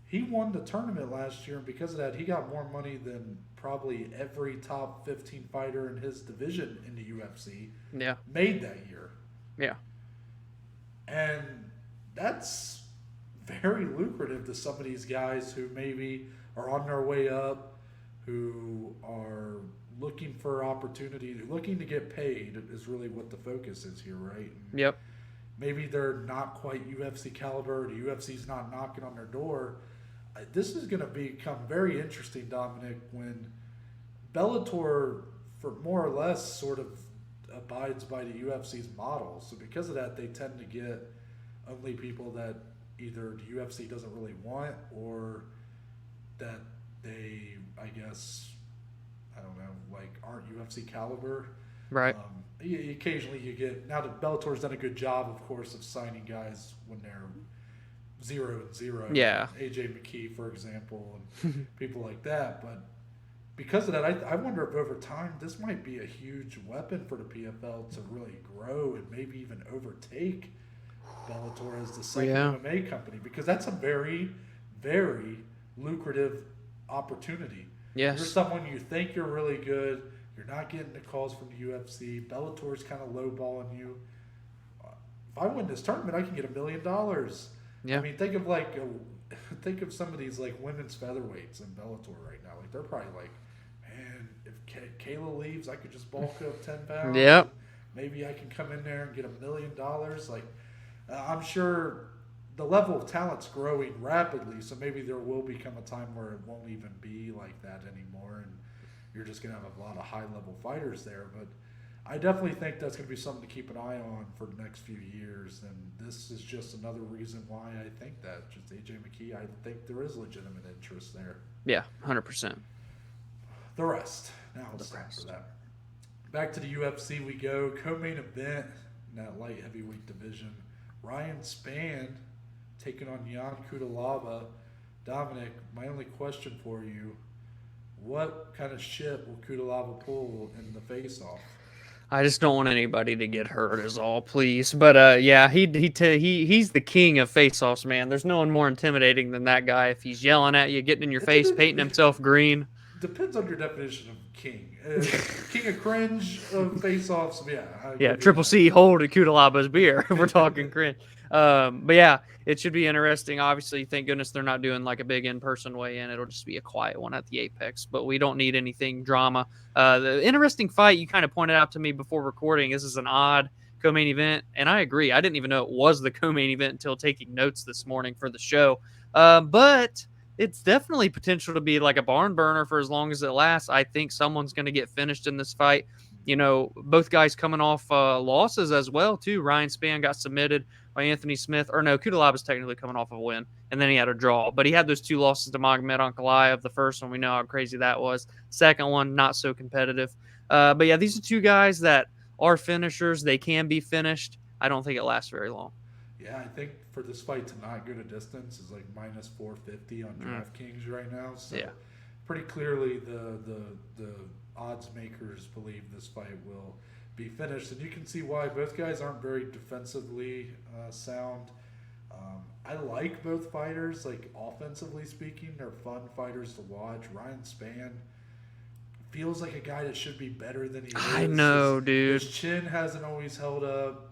He won the tournament last year, and because of that, he got more money than probably every top 15 fighter in his division in the UFC made that year. Yeah. And that's very lucrative to some of these guys who maybe are on their way up, who are looking for opportunity, looking to get paid is really what the focus is here, right? And Yep. maybe they're not quite UFC caliber, the UFC's not knocking on their door. This is going to become very interesting, Dominic, when Bellator, for more or less, sort of abides by the UFC's model. So because of that, they tend to get only people that either the UFC doesn't really want or that they, I guess, I don't know, like aren't UFC caliber. Right. Occasionally you get, now that Bellator's done a good job, of course, of signing guys when they're 0-0. Yeah. AJ McKee, for example, and people like that. But because of that, I wonder if over time this might be a huge weapon for the PFL to really grow and maybe even overtake Bellator as the second MMA company, because that's a very, very lucrative opportunity. Yes. You're someone, you think you're really good, you're not getting the calls from the UFC, Bellator's kind of lowballing you. If I win this tournament, I can get $1 million. Yeah. I mean, think of some of these like women's featherweights in Bellator right now. Like they're probably like, man, if Kayla leaves, I could just bulk up 10 pounds. Yep. Maybe I can come in there and get $1 million. Like, I'm sure the level of talent's growing rapidly, so maybe there will become a time where it won't even be like that anymore, and you're just going to have a lot of high-level fighters there. But I definitely think that's going to be something to keep an eye on for the next few years, and this is just another reason why I think that. Just AJ McKee, I think there is legitimate interest there. Yeah, 100%. The rest. Now it's time for that. Back to the UFC we go. Co-main event in that light heavyweight division. Ryan Spann taking on Jan Cutelaba. Dominic, my only question for you, what kind of shit will Cutelaba pull in the face-off? I just don't want anybody to get hurt is all, please. But yeah, he's the king of face-offs, man. There's no one more intimidating than that guy. If he's yelling at you, getting in your face, painting himself green. Depends on your definition of king. King of cringe of face-offs, yeah. Yeah, Triple C holding Cutelaba's beer if we're talking cringe. But yeah, it should be interesting. Obviously, thank goodness they're not doing like a big in-person weigh-in. It'll just be a quiet one at the Apex. But we don't need anything drama. The interesting fight you kind of pointed out to me before recording, this is an odd co-main event, and I agree. I didn't even know it was the co-main event until taking notes this morning for the show. But it's definitely potential to be like a barn burner for as long as it lasts. I think someone's going to get finished in this fight. You know, both guys coming off losses as well, too. Ryan Spann got submitted by Anthony Smith. Or no, Cutelaba's technically coming off a win, and then he had a draw. But he had those 2 losses to Magomed Ankalaev. The first one, we know how crazy that was. Second one, not so competitive. But yeah, these are 2 guys that are finishers. They can be finished. I don't think it lasts very long. Yeah, I think for this fight to not go to distance is like minus 450 on DraftKings right now. So yeah, pretty clearly the odds makers believe this fight will be finished, and you can see why. Both guys aren't very defensively sound. I like both fighters. Like offensively speaking, they're fun fighters to watch. Ryan Spann feels like a guy that should be better than he is. I know, dude. His chin hasn't always held up.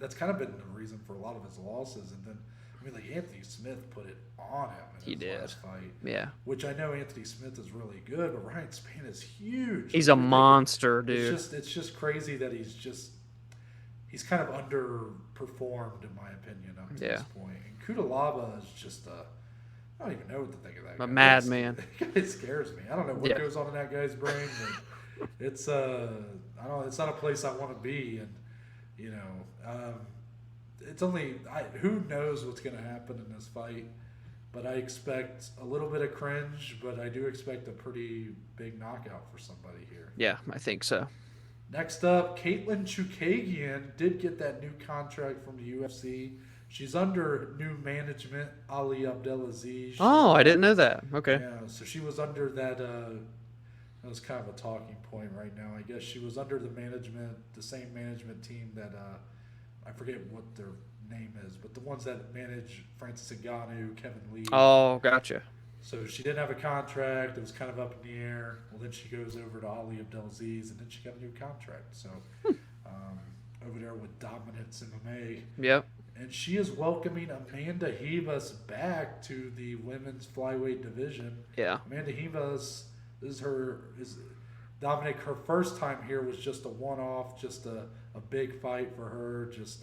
That's kind of been the reason for a lot of his losses. And then, I mean, like Anthony Smith put it on him in his last fight. Yeah. Which I know Anthony Smith is really good, but Ryan Spann is huge. He's a monster, dude. It's just crazy that he's kind of underperformed in my opinion up to this point. And Cutelaba is just I don't even know what to think of that guy. A madman. It scares me. I don't know what goes on in that guy's brain, but it's I don't know, it's not a place I want to be. And you know, it's only who knows what's going to happen in this fight, but I expect a little bit of cringe, but I do expect a pretty big knockout for somebody here. Yeah, I think so. Next up, Caitlin Chookagian did get that new contract from the UFC. She's under new management, Ali Abdelaziz. Oh, I didn't know that. Okay. Yeah, so she was under that That was kind of a talking point right now. I guess she was under the same management team that I forget what their name is, but the ones that manage Francis Ngannou, Kevin Lee. Oh, gotcha. So she didn't have a contract. It was kind of up in the air. Well, then she goes over to Ali Abdelaziz, and then she got a new contract. So over there with Dominance MMA. Yep. And she is welcoming Amanda Ribas back to the women's flyweight division. Yeah. Amanda Ribas is Dominic. Her first time here was just a one-off, just a big fight for her, just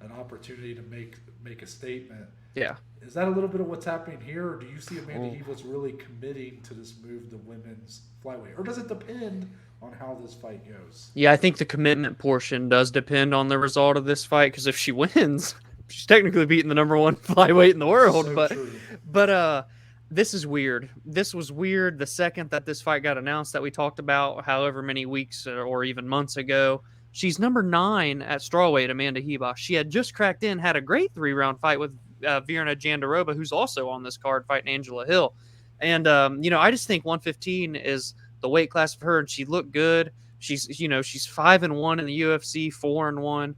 an opportunity to make a statement. Yeah. Is that a little bit of what's happening here, or do you see Amanda Ribas really committing to this move to women's flyweight, or does it depend on how this fight goes? Yeah, I think the commitment portion does depend on the result of this fight, because if she wins, she's technically beating the number one flyweight in the world. So true. But this is weird. This was weird the second that this fight got announced that we talked about however many weeks or even months ago. She's number 9 at strawweight, Amanda Ribas. She had just cracked in, had a great 3-round fight with Virna Jandiroba, who's also on this card fighting Angela Hill. And, I just think 115 is the weight class for her, and she looked good. She's 5-1 in the UFC, 4-1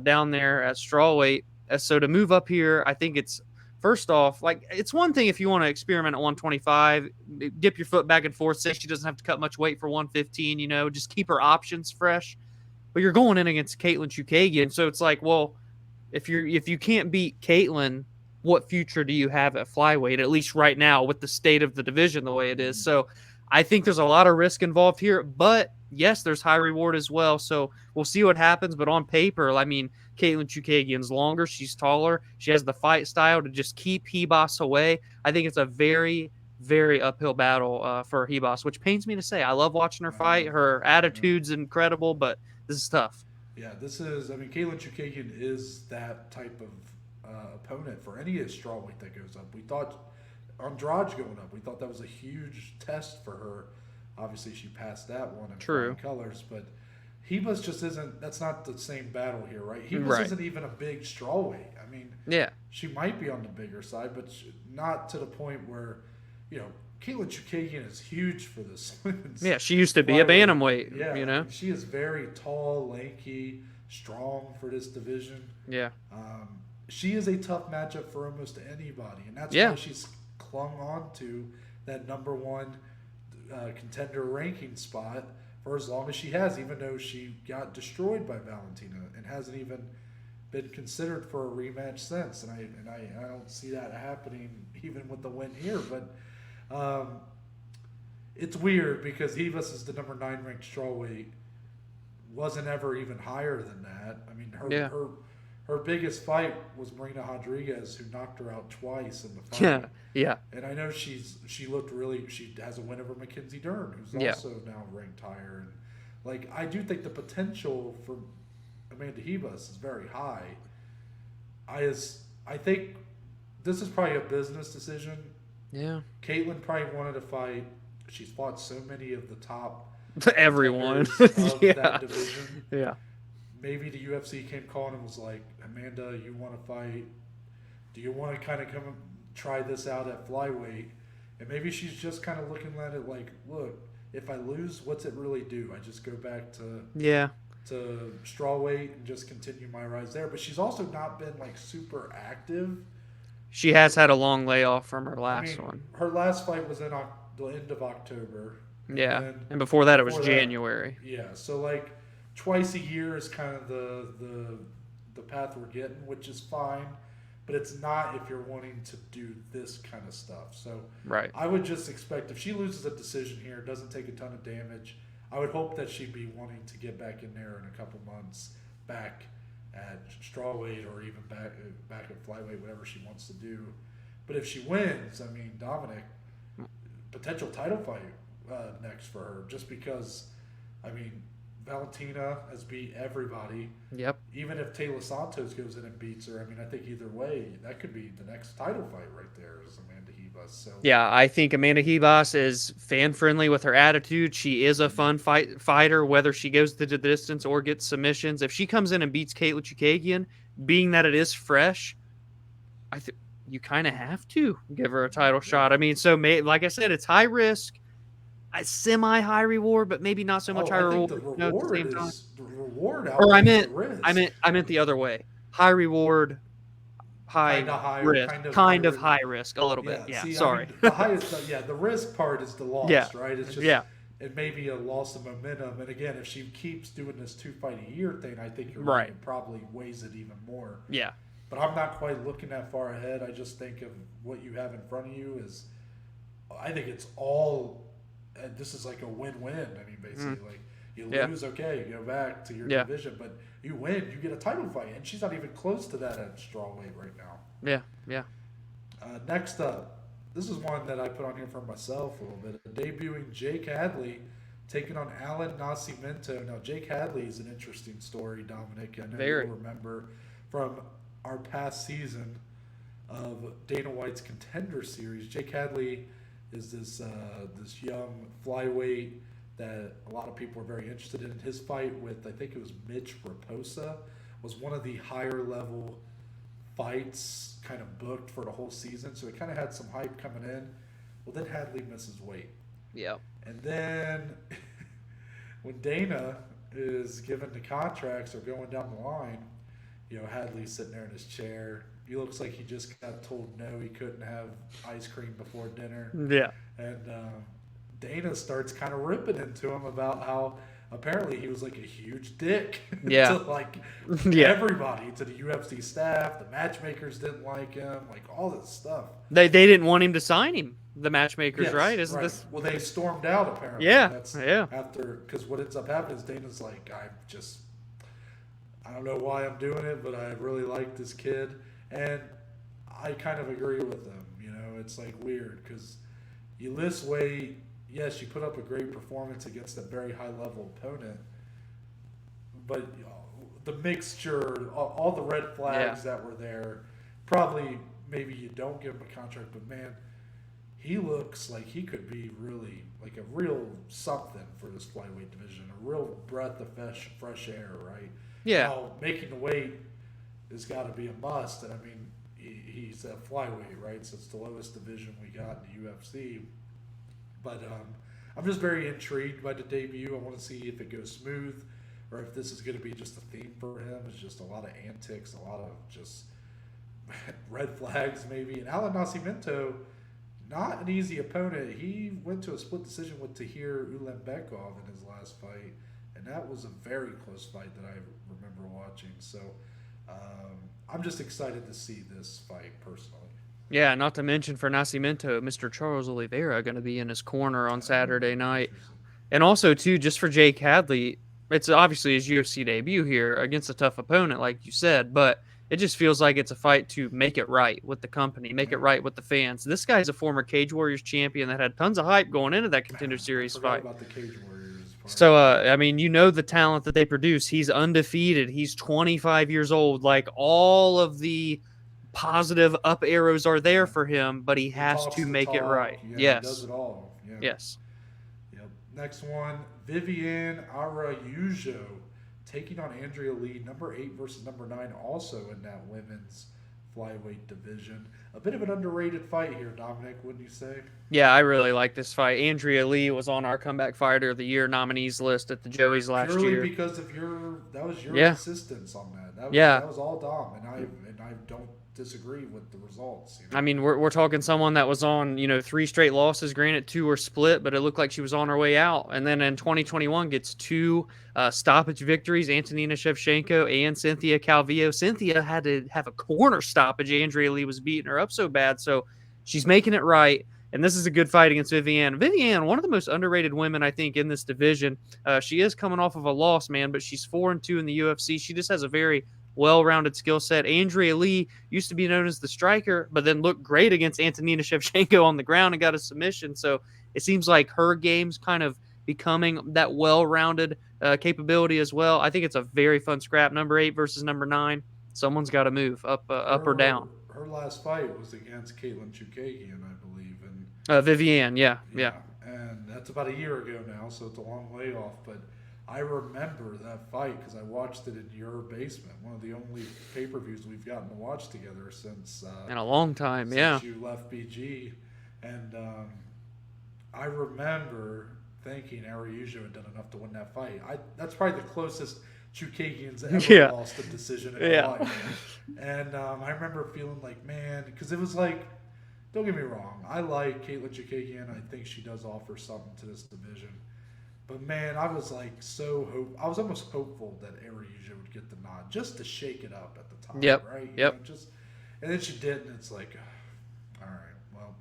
down there at strawweight. So to move up here, I think it's, first off, like, it's one thing if you want to experiment at 125, dip your foot back and forth, say she doesn't have to cut much weight for 115, just keep her options fresh. But you're going in against Caitlin Chukagian, so it's like, well, if you can't beat Caitlin, what future do you have at flyweight, at least right now with the state of the division the way it is? So I think there's a lot of risk involved here, but yes, there's high reward as well. So we'll see what happens. But on paper, I mean, Caitlin Chukagian's longer. She's taller. She has the fight style to just keep Ribas away. I think it's a very, very uphill battle for Ribas, which pains me to say. I love watching her fight. Her attitude's incredible, but this is tough. Yeah, Caitlin Chukagian is that type of opponent for any strawweight that goes up. We thought Andrade going up, we thought that was a huge test for her. Obviously, she passed that one in flying colors, but Ribas just isn't. That's not the same battle here, right? Ribas isn't even a big strawweight. I mean, yeah, she might be on the bigger side, but not to the point where, Caitlin Chukagian is huge for this women's. Yeah, she used to be a bantamweight. Yeah, she is very tall, lanky, strong for this division. Yeah. She is a tough matchup for almost anybody, and that's why she's clung on to that number one contender ranking spot for as long as she has, even though she got destroyed by Valentina and hasn't even been considered for a rematch since. And I don't see that happening even with the win here. But it's weird because Ribas is the number 9 ranked strawweight, wasn't ever even higher than that. I mean, her biggest fight was Marina Rodriguez, who knocked her out twice in the fight. Yeah. And I know she has a win over Mackenzie Dern, who's also now ranked higher. And I do think the potential for Amanda Ribas is very high. I think this is probably a business decision. Yeah. Caitlin probably wanted to fight. She's fought so many of the top everyone of that division. Yeah. Maybe the UFC came calling and was like, Amanda, you want to fight? Do you want to kind of come and try this out at flyweight? And maybe she's just kind of looking at it like, look, if I lose, what's it really do? I just go back to strawweight and just continue my rise there. But she's also not been super active. She has had a long layoff from her last one. Her last fight was in the end of October. Yeah, and before that it was January. Yeah, so twice a year is kind of the path we're getting, which is fine, but it's not if you're wanting to do this kind of stuff. So I would just expect if she loses a decision here, doesn't take a ton of damage, I would hope that she'd be wanting to get back in there in a couple months, back at strawweight or even back at flyweight, whatever she wants to do. But if she wins, Dominic, potential title fight next for her, just because, Valentina has beat everybody. Yep. Even if Taylor Santos goes in and beats her, I think either way, that could be the next title fight right there is Amanda Ribas. So yeah, I think Amanda Ribas is fan-friendly with her attitude. She is a fun fighter, whether she goes to the distance or gets submissions. If she comes in and beats Caitlin Chukagian, being that it is fresh, I think you kind of have to give her a title shot. So like I said, it's high risk. semi high reward, but maybe not so much high I think reward. the No, at the reward same time. is the reward Or outweighs the risk. I meant the other way. High reward, high Kind of high, risk, kind kind of of high risk, a little bit. Yeah. Yeah, See, I sorry. mean, the highest, the risk part is the Yeah, loss, right? It's just yeah, it may be a loss of momentum. And again, if she keeps doing this 2 fight a year thing, I think you're right. It probably weighs it even more. Yeah, But I'm not quite looking that far ahead. I just think of what you have in front of you is, I think it's all. This is like a win-win. I mean, basically, like you lose, okay, you go back to your division, but you win, you get a title fight, and she's not even close to that at strawweight right now. yeah, yeah. Next up, this is one that I put on here for myself a little bit. Debuting Jake Hadley taking on Alan Nascimento. Now, Jake Hadley is an interesting story, Dominic. I know you'll remember from our past season of Dana White's Contender Series. Jake Hadley is this young flyweight that a lot of people are very interested in. His fight with, I think it was Mitch Raposa, was one of the higher level fights kind of booked for the whole season. So it kind of had some hype coming in. Well, then Hadley misses weight. Yeah. And then when Dana is given the contracts or going down the line, Hadley's sitting there in his chair. He looks like he just got told no, he couldn't have ice cream before dinner. Yeah. And Dana starts kind of ripping into him about how apparently he was like a huge dick to like everybody, to the UFC staff. The matchmakers didn't like him, like all this stuff. They didn't want him to sign him. The matchmakers, right? Isn't this? Well, they stormed out apparently. Yeah. That's yeah. After, because what ends up happening is Dana's like, I don't know why I'm doing it, but I really like this kid. And I kind of agree with them. It's like weird because you list weight. Yes, you put up a great performance against a very high level opponent, but the mixture, all the red flags that were there, probably maybe you don't give him a contract, but man, he looks like he could be really like a real something for this flyweight division, a real breath of fresh air, right? Yeah. Now, making the weight has got to be a must, and I mean, he's a flyweight, right? So it's the lowest division we got in the UFC. But I'm just very intrigued by the debut. I want to see if it goes smooth or if this is going to be just a theme for him. It's just a lot of antics, a lot of just red flags maybe. And Alan Nascimento, not an easy opponent. He went to a split decision with Tahir Ulanbekov in his last fight, and that was a very close fight that I remember watching. So I'm just excited to see this fight personally. Yeah, not to mention for Nascimento, Mr. Charles Oliveira going to be in his corner on Saturday night. And also, too, just for Jake Hadley, it's obviously his UFC debut here against a tough opponent, like you said, but it just feels like it's a fight to make it right with the company, make it right with the fans. This guy's a former Cage Warriors champion that had tons of hype going into that Contender Series fight. About the Cage Warriors part. So, I mean, the talent that they produce. He's undefeated. He's 25 years old. Like, all of the positive up arrows are there for him, but he has to make it right. Yeah, he does it all. Yeah. Yes. Yep. Next one, Viviane Araújo taking on Andrea Lee, number 8 versus number 9, also in that women's flyweight division. A bit of an underrated fight here, Dominic, wouldn't you say? Yeah, I really like this fight. Andrea Lee was on our Comeback Fighter of the Year nominees list at the Joey's last year. Purely because of that was your insistence on that. That was all Dom, and I don't disagree with the results. I mean, we're talking someone that was on 3 straight losses. Granted, 2 were split, but it looked like she was on her way out. And then in 2021 gets 2 stoppage victories: Antonina Shevchenko and Cynthia Calvillo. Cynthia had to have a corner stoppage. Andrea Lee was beating her up so bad, so she's making it right. And this is a good fight against Viviane. Viviane, one of the most underrated women, I think, in this division. She is coming off of a loss, man, but she's 4-2 in the UFC. She just has a very well-rounded skill set. Andrea Lee used to be known as the striker, but then looked great against Antonina Shevchenko on the ground and got a submission. So it seems like her game's kind of becoming that well-rounded capability as well. I think it's a very fun scrap. Number 8 versus number 9. Someone's got to move up or down. Her last fight was against Caitlin Chukagian, I believe. And Viviane, yeah. And that's about a year ago now, so it's a long way off. But I remember that fight because I watched it in your basement. One of the only pay-per-views we've gotten to watch together since in a long time. Since you left BG, and I remember thinking Ariujo had done enough to win that fight. That's probably the closest Chukagian's Yeah. ever lost a decision in her Yeah. life. And I remember feeling like, man, because it was like, don't get me wrong, I like Caitlin Chukagian. I think she does offer something to this division. But man, I was like I was almost hopeful that Ariujo would get the nod just to shake it up at the top, Yep. right? Yep. And then she didn't. It's like, all right, well,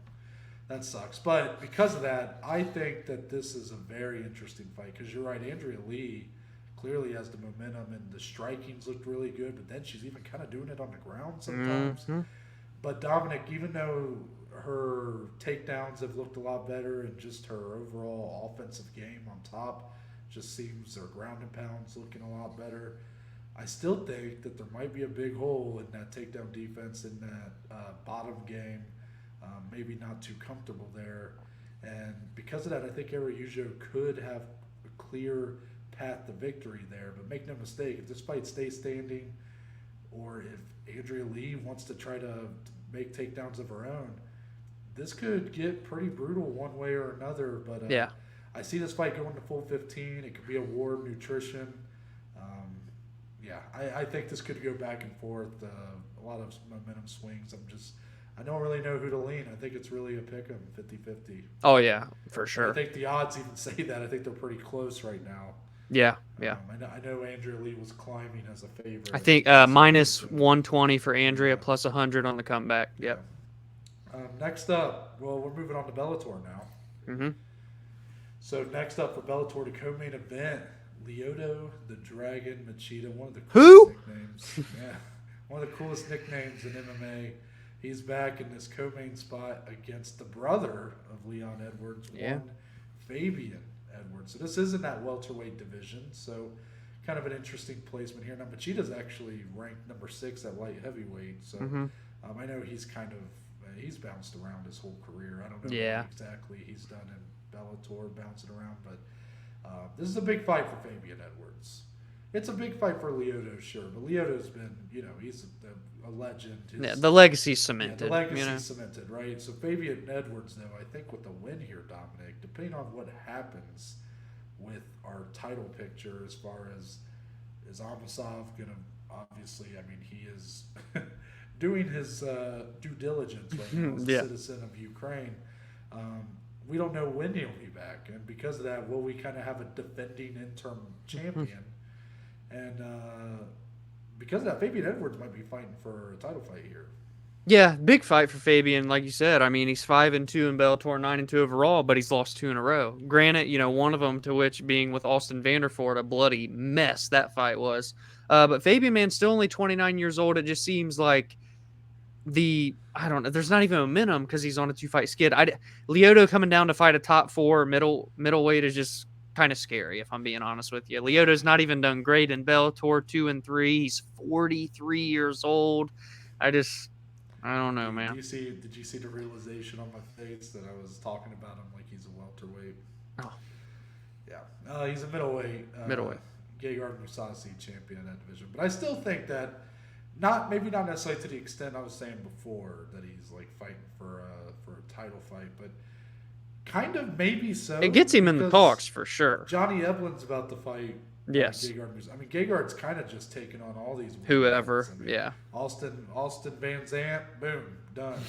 that sucks. But because of that, I think that this is a very interesting fight because you're right, Andrea Lee clearly has the momentum and the striking's looked really good, but then she's even kind of doing it on the ground sometimes. Mm-hmm. But Dominic, even though her takedowns have looked a lot better and just her overall offensive game on top just seems her ground and pounds looking a lot better, I still think that there might be a big hole in that takedown defense in that bottom game. Maybe not too comfortable there. And because of that, I think Ariujo could have a clear path to victory there. But make no mistake, if this fight stays standing or if Andrea Lee wants to try to make takedowns of her own, this could get pretty brutal one way or another. But Yeah. I see this fight going to full 15. It could be a war of nutrition. I think this could go back and forth. A lot of momentum swings. I don't really know who to lean. I think it's really a pick 'em, 50-50. Oh yeah, for sure. I think the odds even say that. I think they're pretty close right now. Yeah. I know Andrea Lee was climbing as a favorite. I think minus 120 for Andrea, plus 100 on the comeback. Yep. Next up, well, we're moving on to Bellator now. Mm-hmm. So next up for Bellator, the co-main event, Lyoto the Dragon Machida, one of the Who? coolest nicknames. Yeah, one of the coolest nicknames in MMA. He's back in this co-main spot against the brother of Leon Edwards, one Fabian Edwards. So this isn't that welterweight division, so kind of an interesting placement here. Now Machida's actually ranked number 6 at light heavyweight, so I know he's he's bounced around his whole career. I don't know what exactly he's done in Bellator, bouncing around, but this is a big fight for Fabian Edwards. It's a big fight for Lyoto, sure, but Lyoto's been, he's a legend. The legacy's cemented. Yeah, the legacy's cemented, right? So Fabian Edwards, though, I think with the win here, Dominic, depending on what happens with our title picture as far as is Amasov going to, obviously, I mean, he is doing his due diligence right now as a citizen of Ukraine. We don't know when he'll be back, and because of that, will we kind of have a defending interim champion? And because of that, Fabian Edwards might be fighting for a title fight here. Yeah, big fight for Fabian, like you said. I mean, he's 5-2 in Bellator, 9-2 overall, but he's lost 2 in a row. Granted, one of them to which being with Austin Vanderford, a bloody mess that fight was. But Fabian, man, still only 29 years old. It just seems like I don't know. There's not even momentum because he's on a 2-fight skid. Lyoto coming down to fight a top 4 middleweight is just kind of scary, if I'm being honest with you. Lyoto's not even done great in Bellator, 2-3. He's 43 years old. I don't know, man. Did you see the realization on my face that I was talking about him like he's a welterweight? Oh. Yeah. He's a middleweight. Middleweight. Gegard Mousasi champion in that division. But I still think that maybe not necessarily to the extent I was saying before that he's like fighting for a title fight, but kind of maybe so. It gets him in the talks for sure. Johnny Eblin's about to fight. Yes. Gegard's kind of just taking on all these whoever. Austin Van Zant, boom, done.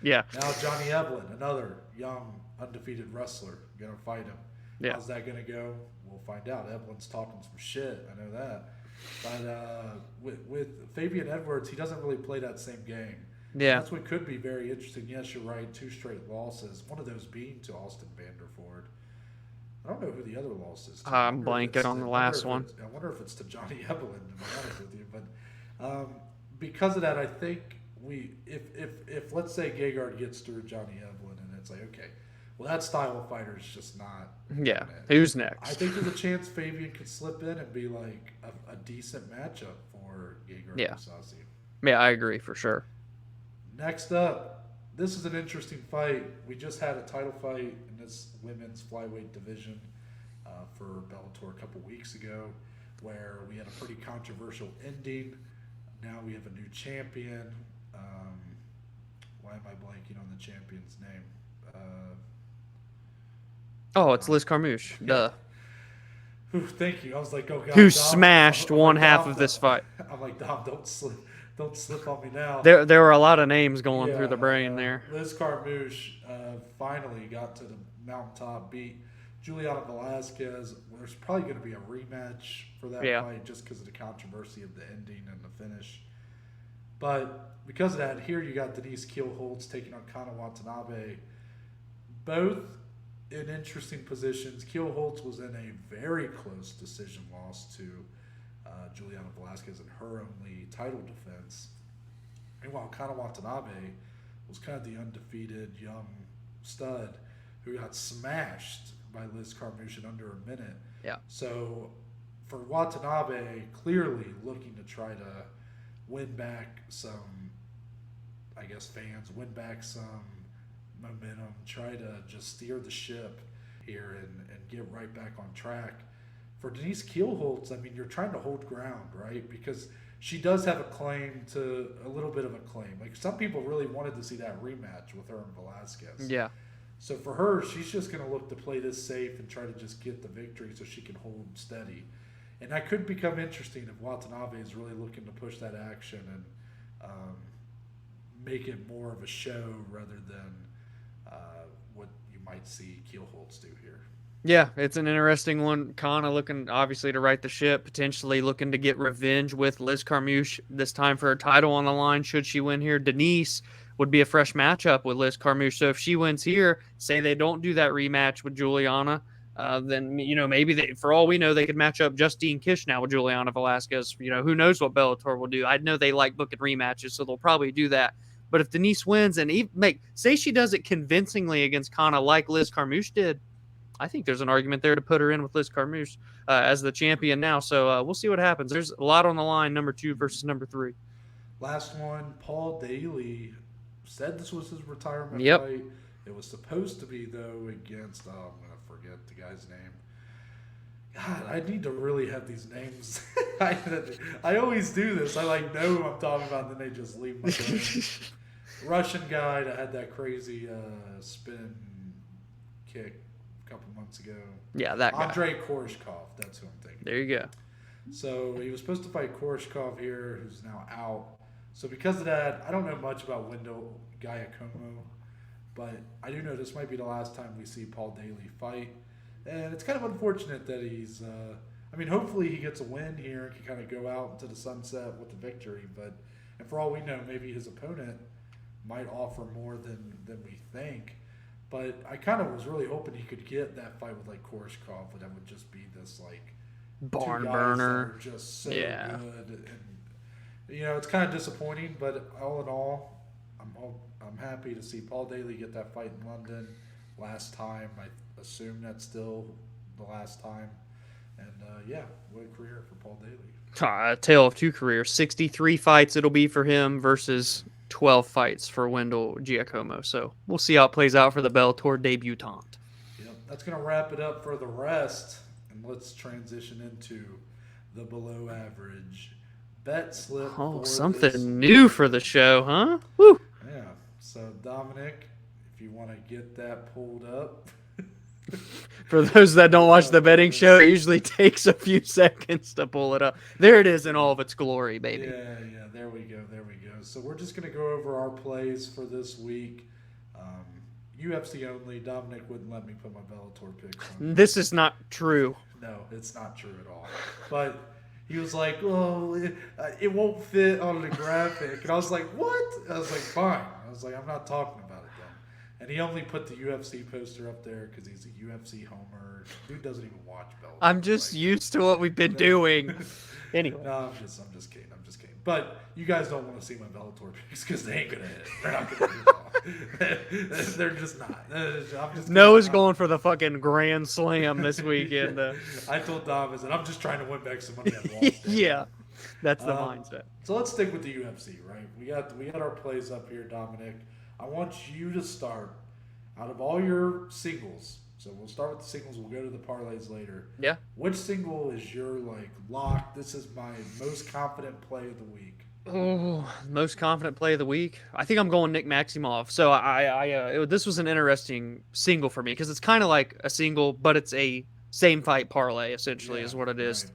Yeah. Now Johnny Eblin, another young undefeated wrestler, gonna fight him. Yeah. How's that gonna go? We'll find out. Eblin's talking some shit. I know that. But with Fabian Edwards, he doesn't really play that same game. Yeah. That's what could be very interesting. Yes, you're right. 2 straight losses. One of those being to Austin Vanderford. I don't know who the other loss is to. I'm blanking on the last one. I wonder if it's to Johnny Eblin, to be honest with you. But because of that, I think if let's say Gegard gets through Johnny Eblin, and it's like, okay, well, that style of fighter is just not. Yeah. Who's next? I think there's a chance Fabian could slip in and be like a decent matchup for Gegard Mousasi. Yeah, I agree for sure. Next up, this is an interesting fight. We just had a title fight in this women's flyweight division for Bellator a couple weeks ago, where we had a pretty controversial ending. Now we have a new champion. Why am I blanking on the champion's name? Oh, it's Liz Carmouche. Duh. Ooh, thank you. I was like, oh god, Who Dom. smashed I'm one like, half Dom, of this fight. I'm like, Dom, don't slip on me now. There were a lot of names going through Yeah, the brain there. Liz Carmouche finally got to the mountaintop, beat Juliana Velasquez. There's probably going to be a rematch for that fight just because of the controversy of the ending and the finish. But because of that, here you got Denise Kielholtz taking on Kana Watanabe. Both in interesting positions. Kielholtz was in a very close decision loss to Juliana Velasquez in her only title defense. Meanwhile, Kana Watanabe was kind of the undefeated young stud who got smashed by Liz Carmouche in under a minute. Yeah. So for Watanabe, clearly looking to try to win back some, I guess, fans, win back some momentum, try to just steer the ship here and get right back on track. For Denise Kielholtz, I mean, you're trying to hold ground, right? Because she does have a claim to a little bit of a claim. Like, some people really wanted to see that rematch with her and Velasquez. Yeah. So for her, she's just going to look to play this safe and try to just get the victory so she can hold steady. And that could become interesting if Watanabe is really looking to push that action and make it more of a show rather than what you might see Kielholtz do here. Yeah, it's an interesting one. Kana looking, obviously, to right the ship, potentially looking to get revenge with Liz Carmouche, this time for her title on the line should she win here. Denise would be a fresh matchup with Liz Carmouche. So if she wins here, say they don't do that rematch with Juliana, then, maybe for all we know, they could match up Justine Kish now with Juliana Velasquez. Who knows what Bellator will do. I know they like booking rematches, so they'll probably do that. But if Denise wins and say she does it convincingly against Kana like Liz Carmouche did, I think there's an argument there to put her in with Liz Carmouche as the champion now. So we'll see what happens. There's a lot on the line, number 2 versus number 3. Last one, Paul Daly said this was his retirement fight. It was supposed to be, though, against, I'm going to forget the guy's name. God, I need to really have these names. I always do this. I know who I'm talking about, and then they just leave my brain. Russian guy that had that crazy spin kick a couple months ago. Yeah, that guy. Andrei Koreshkov. That's who I'm thinking. There you go. So he was supposed to fight Koreshkov here, who's now out. So because of that, I don't know much about Wendell Giacomo, but I do know this might be the last time we see Paul Daly fight. And it's kind of unfortunate that he's hopefully he gets a win here and can kind of go out into the sunset with the victory. And for all we know, maybe his opponent might offer more than we think. But I kind of was really hoping he could get that fight with Koreshkov, but that would just be this barn two guys burner. that are just so good. And it's kind of disappointing, but all in all, I'm happy to see Paul Daly get that fight in London last time. I assume that's still the last time. And what a career for Paul Daly. A tale of 2 careers. 63 fights it'll be for him versus 12 fights for Wendell Giacomo. So we'll see how it plays out for the Bellator debutante. Yep, that's going to wrap it up for the rest. And let's transition into the below average bet slip. Oh, something new for the show, huh? Woo! Yeah. So, Dominic, if you want to get that pulled up. For those that don't watch the betting show, it usually takes a few seconds to pull it up. There it is in all of its glory, baby. Yeah. There we go. So we're just going to go over our plays for this week. UFC only. Dominic wouldn't let me put my Bellator picks on. This is not true. No, it's not true at all. But he was like, "Oh, it won't fit on the graphic," and I was like, "What?" I was like, "Fine." I was like, "I'm not talking about it then." And he only put the UFC poster up there because he's a UFC homer. Dude doesn't even watch Bellator. I'm just used to what we've been doing. Anyway. No, I'm just kidding. But you guys don't want to see my Bellator picks because they ain't gonna hit. They're not gonna hit. They're just not. Noah's going for the fucking Grand Slam this weekend. I told Dom, I'm just trying to win back some money I've lost. Yeah, that's the mindset. So let's stick with the UFC, right? We got our plays up here, Dominic. I want you to start out of all your singles. So we'll start with the singles. We'll go to the parlays later. Yeah. Which single is your lock? This is my most confident play of the week. Oh, most confident play of the week. I think I'm going Nick Maximov. So this was an interesting single for me because it's kind of like a single, but it's a same fight parlay essentially Yeah, is what it right. is.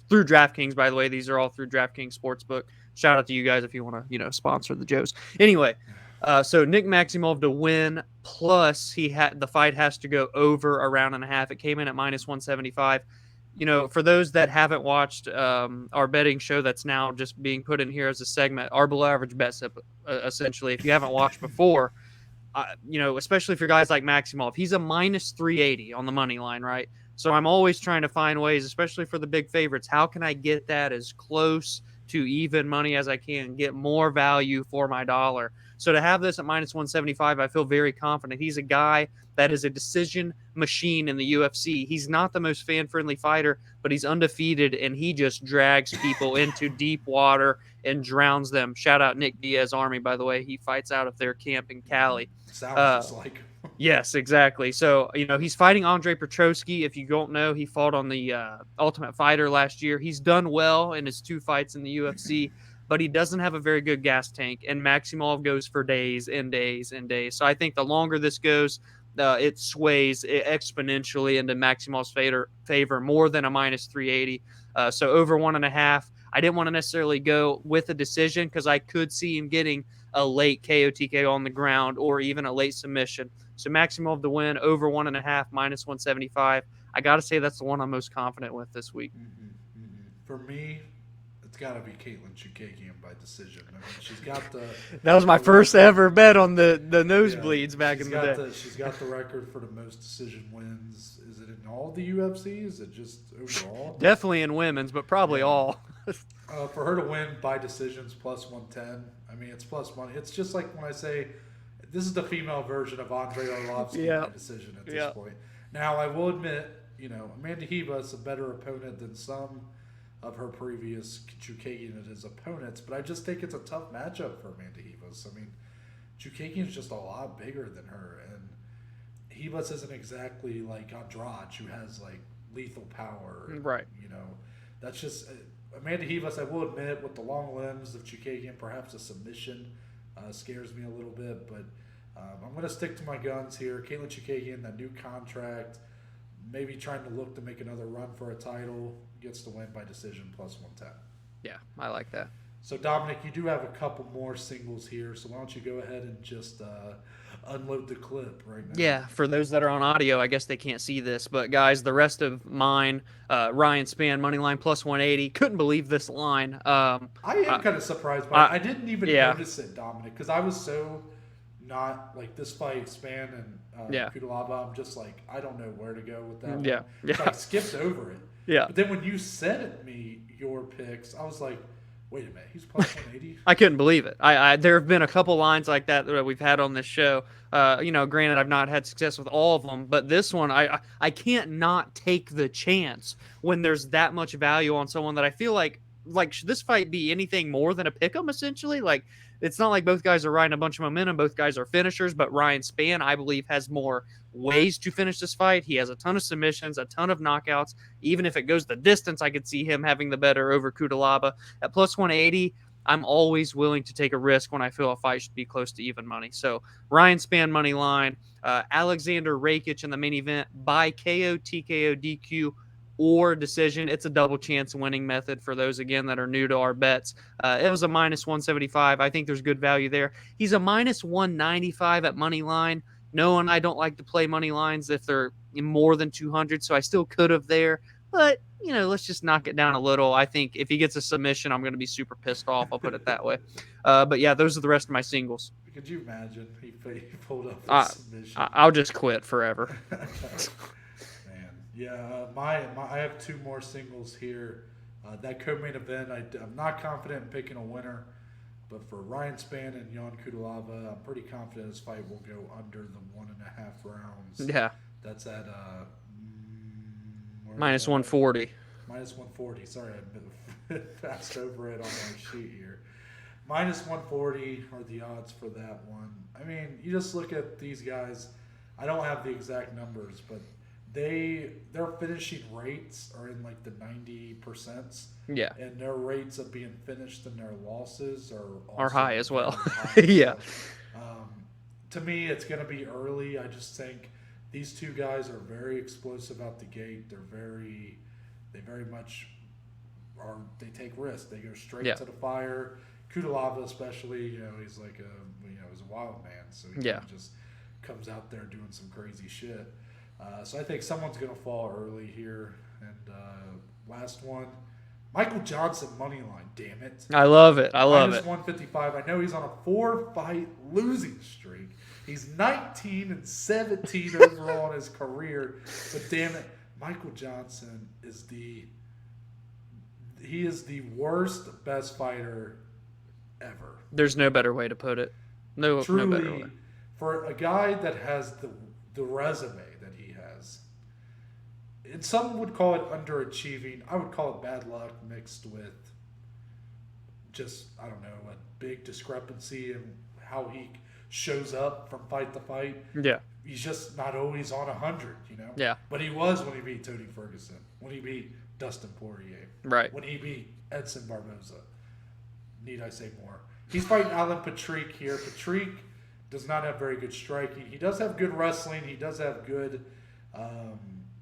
Through DraftKings, by the way, these are all through DraftKings Sportsbook. Shout out to you guys if you want to, sponsor the Joes. Anyway, so Nick Maximov to win plus the fight has to go over a round and a half. It came in at -175. For those that haven't watched our betting show that's now just being put in here as a segment, our below average bet slip, essentially, if you haven't watched before, especially for guys like Maximov, he's a -380 on the money line, right? So I'm always trying to find ways, especially for the big favorites, how can I get that as close to even money as I can, get more value for my dollar? So to have this at -175, I feel very confident. He's a guy that is a decision machine in the UFC. He's not the most fan-friendly fighter, but he's undefeated, and he just drags people into deep water and drowns them. Shout out Nick Diaz Army, by the way. He fights out of their camp in Cali. Sounds just like Yes, exactly. So, he's fighting Andre Petroski. If you don't know, he fought on the Ultimate Fighter last year. He's done well in his 2 fights in the UFC, but he doesn't have a very good gas tank, and Maximov goes for days and days and days. So I think the longer this goes, it sways exponentially into Maximov's favor more than a -380. So over 1.5. I didn't want to necessarily go with a decision because I could see him getting a late KO TKO on the ground or even a late submission. So Maximov to win over 1.5 -175. I got to say that's the one I'm most confident with this week. For me, it's got to be Caitlin Chukagian by decision. I mean, she's got the. That was my first ever bet on the nosebleeds back in the day. She's got the record for the most decision wins. Is it in all the UFC? Is it just overall? Definitely in women's, but probably all. For her to win by decisions +110. I mean, it's plus money. It's just like when I say this is the female version of Andre Arlovsky by decision at this point. Now, I will admit, Amanda Hiva is a better opponent than some of her previous Chukagian and his opponents, but I just think it's a tough matchup for Amanda Hivas. I mean, Chukagian is just a lot bigger than her, and Hivas isn't exactly like Andrade, who has like lethal power. Right. That's just Amanda Hivas. I will admit, with the long limbs of Chukagian, perhaps a submission scares me a little bit, but I'm going to stick to my guns here. Caitlin Chukagian, that new contract, maybe trying to look to make another run for a title, gets to win by decision +110. Yeah, I like that. So, Dominic, you do have a couple more singles here, so why don't you go ahead and just unload the clip right now? Yeah, for those that are on audio, I guess they can't see this, but guys, the rest of mine, Ryan Spann, money line +180. Couldn't believe this line. I am kind of surprised by it. I didn't even notice it, Dominic, because I was so not like this fight, Spann and Kudalaba. I'm just like, I don't know where to go with that. So I skipped over it. Yeah. But then when you said me your picks, I was like, wait a minute, he's +180. I couldn't believe it. There have been a couple lines like that we've had on this show. Granted, I've not had success with all of them, but this one, I can't not take the chance when there's that much value on someone that I feel like should this fight be anything more than a pick'em essentially? Like, it's not like both guys are riding a bunch of momentum. Both guys are finishers, but Ryan Spann, I believe, has more ways to finish this fight. He has a ton of submissions, a ton of knockouts. Even if it goes the distance, I could see him having the better over Kudalaba. At +180, I'm always willing to take a risk when I feel a fight should be close to even money. So Ryan Spann money line, Aleksandar Rakic in the main event by KO, TKO, DQ, or decision. It's a double chance winning method for those, again, that are new to our bets. It was a -175. I think there's good value there. He's a -195 at money line. No, and I don't like to play money lines if they're more than 200, so I still could have there. But, let's just knock it down a little. I think if he gets a submission, I'm going to be super pissed off. I'll put it that way. But, yeah, those are the rest of my singles. Could you imagine he pulled up a submission? I'll just quit forever. Yeah, I have 2 more singles here. That co-main event, I'm not confident in picking a winner, but for Ryan Spann and Jan Kudalaba, I'm pretty confident this fight will go under the 1.5 rounds. Yeah. That's at -140. -140. Sorry, I passed over it on my sheet here. -140 are the odds for that one. I mean, you just look at these guys. I don't have the exact numbers, but their finishing rates are in like the 90%. Yeah. And their rates of being finished in their losses are Are high as well. high. Yeah. So, to me, it's going to be early. I just think these two guys are very explosive out the gate. They very much are. They take risks. They go straight to the fire. Kudalava, especially, he's like he's a wild man. So he just comes out there doing some crazy shit. So I think someone's going to fall early here. And last one, Michael Johnson money line. Damn it! I love it. I love it. -155. I know he's on a 4-fight losing streak. He's 19-17 overall in his career. But damn it, Michael Johnson is the worst best fighter ever. There's no better way to put it. No better way. For a guy that has the resume that he has, and some would call it underachieving. I would call it bad luck mixed with just, I don't know, a big discrepancy in how he shows up from fight to fight. Yeah. He's just not always on 100, Yeah. But he was when he beat Tony Ferguson, when he beat Dustin Poirier. Right. When he beat Edson Barboza. Need I say more? He's fighting Alan Patrick here. Patrick does not have very good striking. He does have good wrestling. He does have good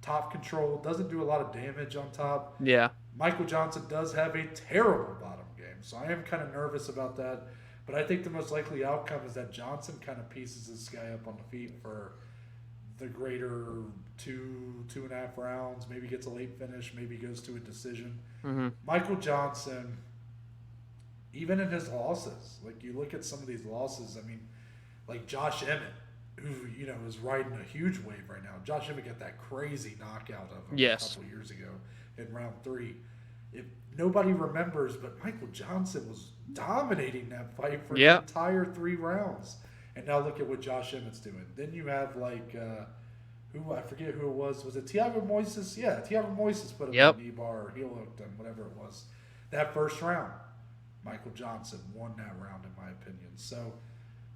top control. Doesn't do a lot of damage on top. Yeah. Michael Johnson does have a terrible bottom game. So I am kind of nervous about that. But I think the most likely outcome is that Johnson kind of pieces this guy up on the feet for the greater 2.5 rounds. Maybe gets a late finish. Maybe goes to a decision. Mm-hmm. Michael Johnson, even in his losses, like you look at some of these losses, I mean, like Josh Emmett, who, is riding a huge wave right now. Josh Emmett got that crazy knockout of him a couple years ago in round 3. If nobody remembers, but Michael Johnson was dominating that fight for the entire 3 rounds. And now look at what Josh Emmett's doing. Then you have I forget who it was. Was it Thiago Moises? Yeah, Thiago Moises put him in the knee bar or heel hooked him, whatever it was. That first round, Michael Johnson won that round, in my opinion. So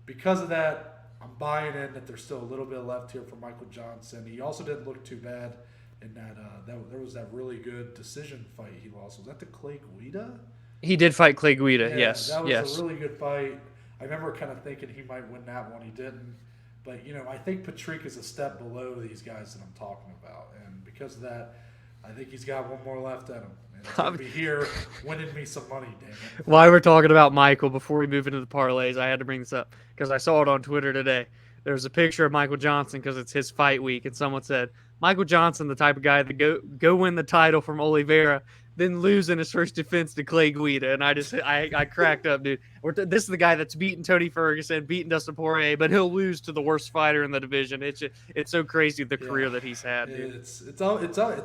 because of that, I'm buying in that there's still a little bit left here for Michael Johnson. He also didn't look too bad in that there was that really good decision fight he lost. Was that the Clay Guida? He did fight Clay Guida, yes. That was a really good fight. I remember kind of thinking he might win that one. He didn't. But, I think Patrick is a step below these guys that I'm talking about. And because of that, I think he's got one more left at him. And he's going to be here winning me some money, damn it. While we're talking about Michael, before we move into the parlays, I had to bring this up because I saw it on Twitter today. There was a picture of Michael Johnson because it's his fight week, and someone said, Michael Johnson, the type of guy that go win the title from Oliveira, then lose in his first defense to Clay Guida. And I cracked up, dude. This is the guy that's beaten Tony Ferguson, beaten Dustin Poirier, but he'll lose to the worst fighter in the division. It's so crazy the career that he's had, dude. It's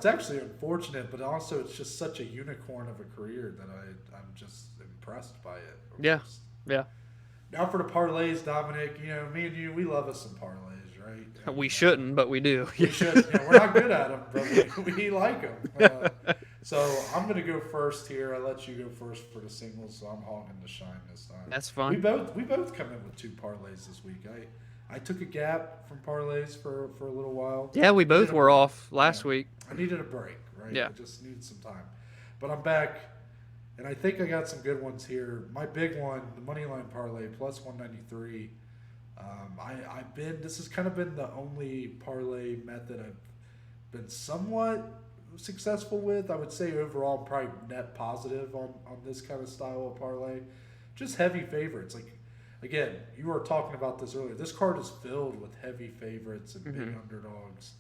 actually unfortunate, but also it's just such a unicorn of a career that I'm just impressed by it. Yeah. Now for the parlays, Dominic. Me and you, we love us some parlays, right? And, we shouldn't, but we do. We should. We're not good at them, but we like them. So I'm going to go first here. I let you go first for the singles, so I'm hogging the shine this time. That's fine. We both come in with 2 parlays this week. I took a gap from parlays for a little while. Yeah, we both were off last week. I needed a break, right? Yeah. I just needed some time. But I'm back, and I think I got some good ones here. My big one, the Moneyline parlay, plus 193. This has kind of been the only parlay method I've been somewhat successful with. I would say overall I'm probably net positive on this kind of style of parlay. Just heavy favorites. Like, again, you were talking about this earlier. This card is filled with heavy favorites and big underdogs.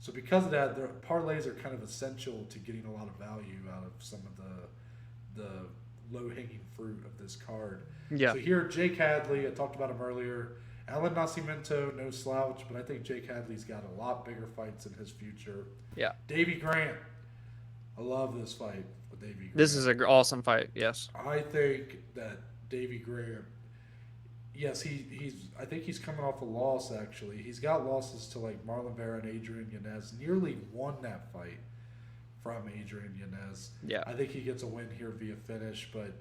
So because of that, the parlays are kind of essential to getting a lot of value out of some of the low-hanging fruit of this card. Yeah. So here, Jake Hadley, I talked about him earlier. Alan Nascimento, no slouch, but I think Jake Hadley's got a lot bigger fights in his future. Yeah. Davey Grant. I love this fight with Davey Grant. This is an awesome fight, yes. I think that Davey Grant, yes, I think he's coming off a loss, actually. He's got losses to like Marlon Vera and Adrian Yanez. Nearly won that fight from Adrian Yanez. Yeah. I think he gets a win here via finish, but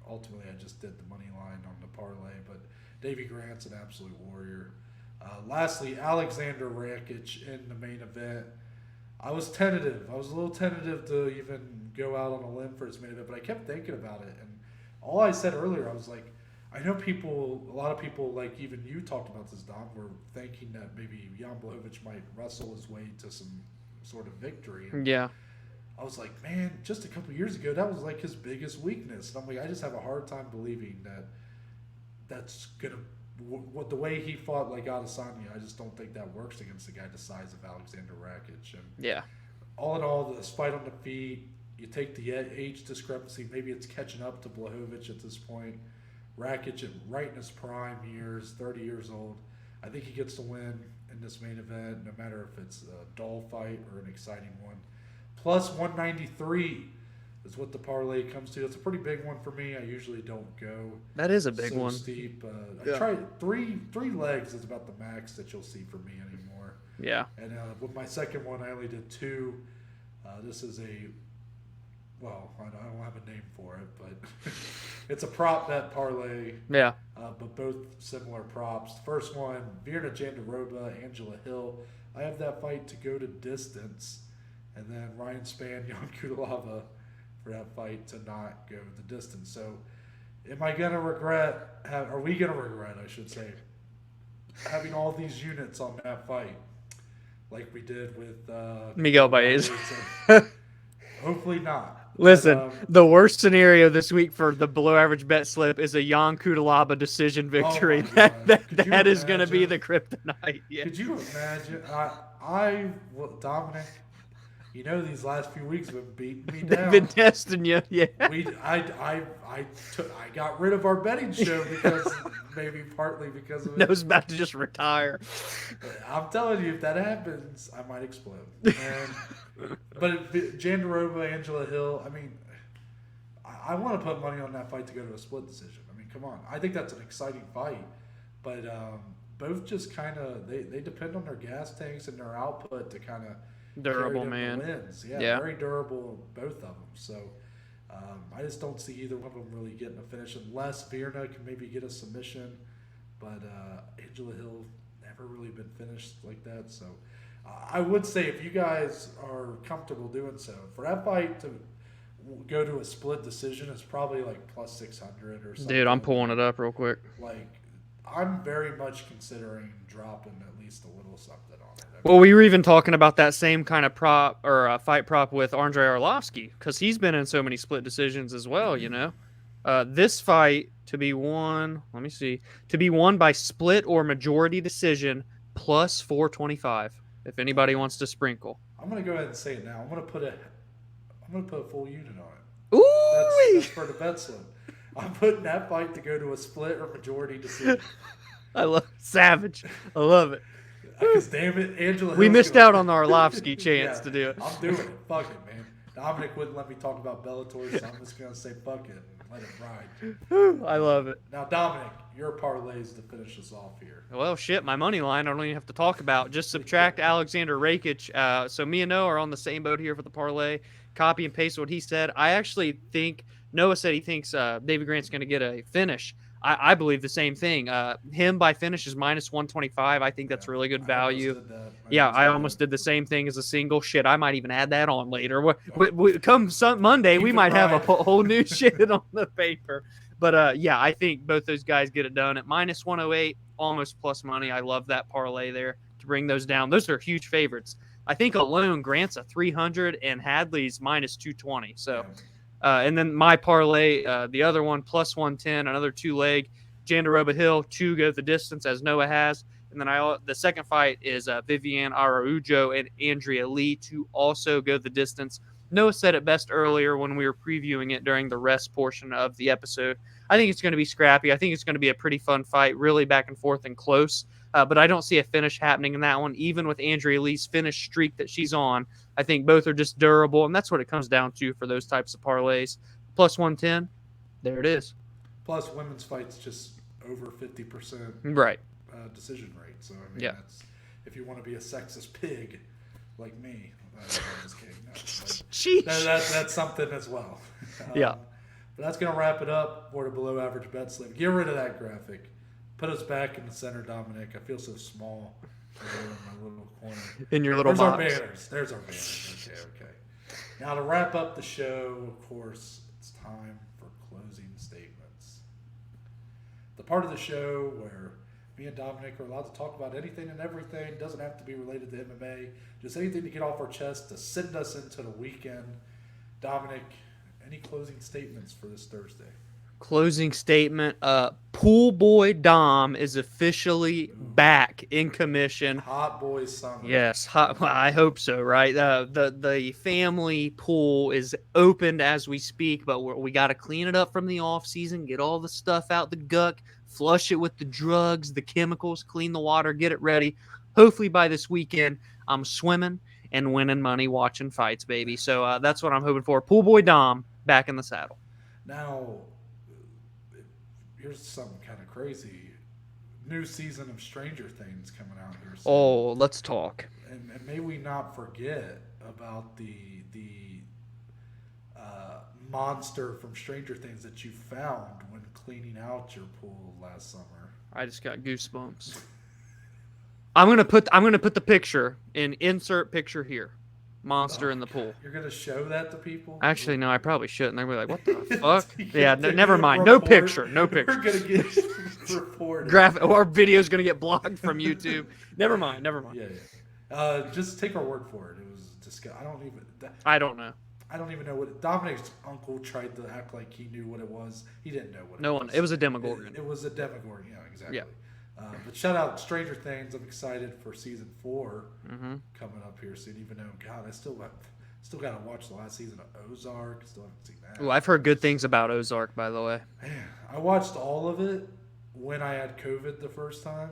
ultimately I just did the money line on the parlay. But Davey Grant's an absolute warrior. Lastly, Aleksandar Rakic in the main event. I was tentative. I was a little tentative to even go out on a limb for his main event, but I kept thinking about it. And all I said earlier, I was like, I know a lot of people, like even you talked about this, Dom, were thinking that maybe Jan Blachowicz might wrestle his way to some sort of victory. And Yeah. I was like, man, just a couple years ago, that was like his biggest weakness. And I'm like, I just have a hard time believing that's going to, the way he fought like Adesanya, I just don't think that works against a guy the size of Aleksandar Rakic. And Yeah. all in all, this fight on the feet, you take the age discrepancy, maybe it's catching up to Blachowicz at this point. Rakic, right in his prime years, 30 years old. I think he gets to win in this main event, no matter if it's a dull fight or an exciting one. Plus 193 is what the parlay comes to. It's a pretty big one for me. I usually don't go. That is a big one. Steep. I tried three legs is about the max that you'll see for me anymore. Yeah. And with my second one, I only did 2. This is well, I don't have a name for it, but it's a prop bet parlay. Yeah. But both similar props. First one, Virna Jandiroba, Angela Hill. I have that fight to go to distance. And then Ryan Spann, Jan Kudalaba for that fight to not go the distance. So am I going to regret, are we going to regret, I should say, having all these units on that fight like we did with Miguel Baez? Hopefully not. Listen, the worst scenario this week for the below average bet slip is a Jan Kudalaba decision victory. That is going to be the kryptonite. Yeah. Could you imagine? Dominic, you know these last few weeks have been beating me down. They've been testing you, yeah. I got rid of our betting show because partly because of it. Noah's about to just retire. I'm telling you, if that happens, I might explode. But Jandiroba, Angela Hill, I mean, I want to put money on that fight to go to a split decision. I mean, come on. I think that's an exciting fight. But both just kind of, they depend on their gas tanks and their output to kind of durable, man. Wins. Yeah, very durable, both of them. So I just don't see either one of them really getting a finish unless Virna can maybe get a submission. But Angela Hill never really been finished like that. So I would say if you guys are comfortable doing so, for that fight to go to a split decision, it's probably like plus 600 or something. Dude, I'm pulling it up real quick. Like, I'm very much considering dropping at least a little something on it. Well, we were even talking about that same kind of prop or fight prop with Andrei Arlovsky because he's been in so many split decisions as well, you know. This fight to be won, to be won by split or majority decision plus 425. If anybody wants to sprinkle, I'm gonna go ahead and say it now. I'm gonna put a full unit on it. Ooh, that's for the bet slip. I'm putting that fight to go to a split or majority decision. I love Savage. I love it. Because damn it, Angela. We missed out on the Arlovsky chance to do it. I'm doing it. Fuck it, man. Dominic wouldn't let me talk about Bellator, so I'm just gonna say fuck it and let it ride. I love it. Now, Dominic, your parlays to finish us off here. Well, shit, my money line I don't even have to talk about. Just subtract Aleksandar Rakic. So me and Noah are on the same boat here for the parlay. Copy and paste what he said. I actually think Noah said he thinks David Grant's going to get a finish. I believe the same thing. Him by finish is minus 125. I think that's really good value. I almost did the same thing as a single. Shit, I might even add that on later. Come Monday, we might have a whole new shit on the paper. But I think both those guys get it done at minus 108, almost plus money. I love that parlay there to bring those down. Those are huge favorites. I think alone Grant's a 300 and Hadley's minus 220. So. And then my parlay, the other one, plus 110, another 2-leg. Jandiroba Hill, 2 go the distance, as Noah has. And then the second fight is Viviane Araujo and Andrea Lee, to also go the distance. Noah said it best earlier when we were previewing it during the rest portion of the episode. I think it's going to be scrappy. I think it's going to be a pretty fun fight, really back and forth and close. But I don't see a finish happening in that one, even with Andrea Lee's finish streak that she's on. I think both are just durable, and that's what it comes down to for those types of parlays. Plus 110, there it is. Plus, women's fights just over 50% right decision rate. So, I mean, that's, if you want to be a sexist pig like me, I'm just kidding. No, that's something as well. But that's going to wrap it up for the below average bet slip. Get rid of that graphic. Put us back in the center, Dominic. I feel so small. over in my little corner. In your little There's box. our banners. There's our banners. Okay. Now to wrap up the show, of course, it's time for closing statements. The part of the show where me and Dominic are allowed to talk about anything and everything. Doesn't have to be related to MMA. Just anything to get off our chest to send us into the weekend. Dominic, any closing statements for this Thursday? Closing statement. Pool Boy Dom is officially back in commission. Hot boy summer. Yes, well, I hope so. Right, the family pool is opened as we speak, but we got to clean it up from the off season, get all the stuff out the guck, flush it with the drugs, the chemicals, clean the water, get it ready. Hopefully by this weekend, I'm swimming and winning money watching fights, baby. So that's what I'm hoping for. Pool Boy Dom back in the saddle. Now, here's something kind of crazy. New season of Stranger Things coming out here soon. Oh, let's talk. And may we not forget about the monster from Stranger Things that you found when cleaning out your pool last summer. I just got goosebumps. I'm gonna put the picture in insert picture here. Monster in the pool. You're gonna show that to people? Actually, no, I probably shouldn't. They're gonna be like, "What the fuck?" Yeah, never mind. No picture. No picture. We're gonna get reported. Our video's gonna get blocked from YouTube. Never mind. Never mind. Yeah. Just take our word for it. It was disgusting. I don't know. I don't even know what Dominic's uncle tried to act like he knew what it was. He didn't know what it was. No one. It was a Demogorgon. It was a Demogorgon. Yeah, exactly. Yeah. But shout out Stranger Things. I'm excited for season 4 coming up here soon. Even though, God, I still got to watch the last season of Ozark. Still haven't seen that. Ooh, I've heard good things about Ozark, by the way. Man, I watched all of it when I had COVID the first time.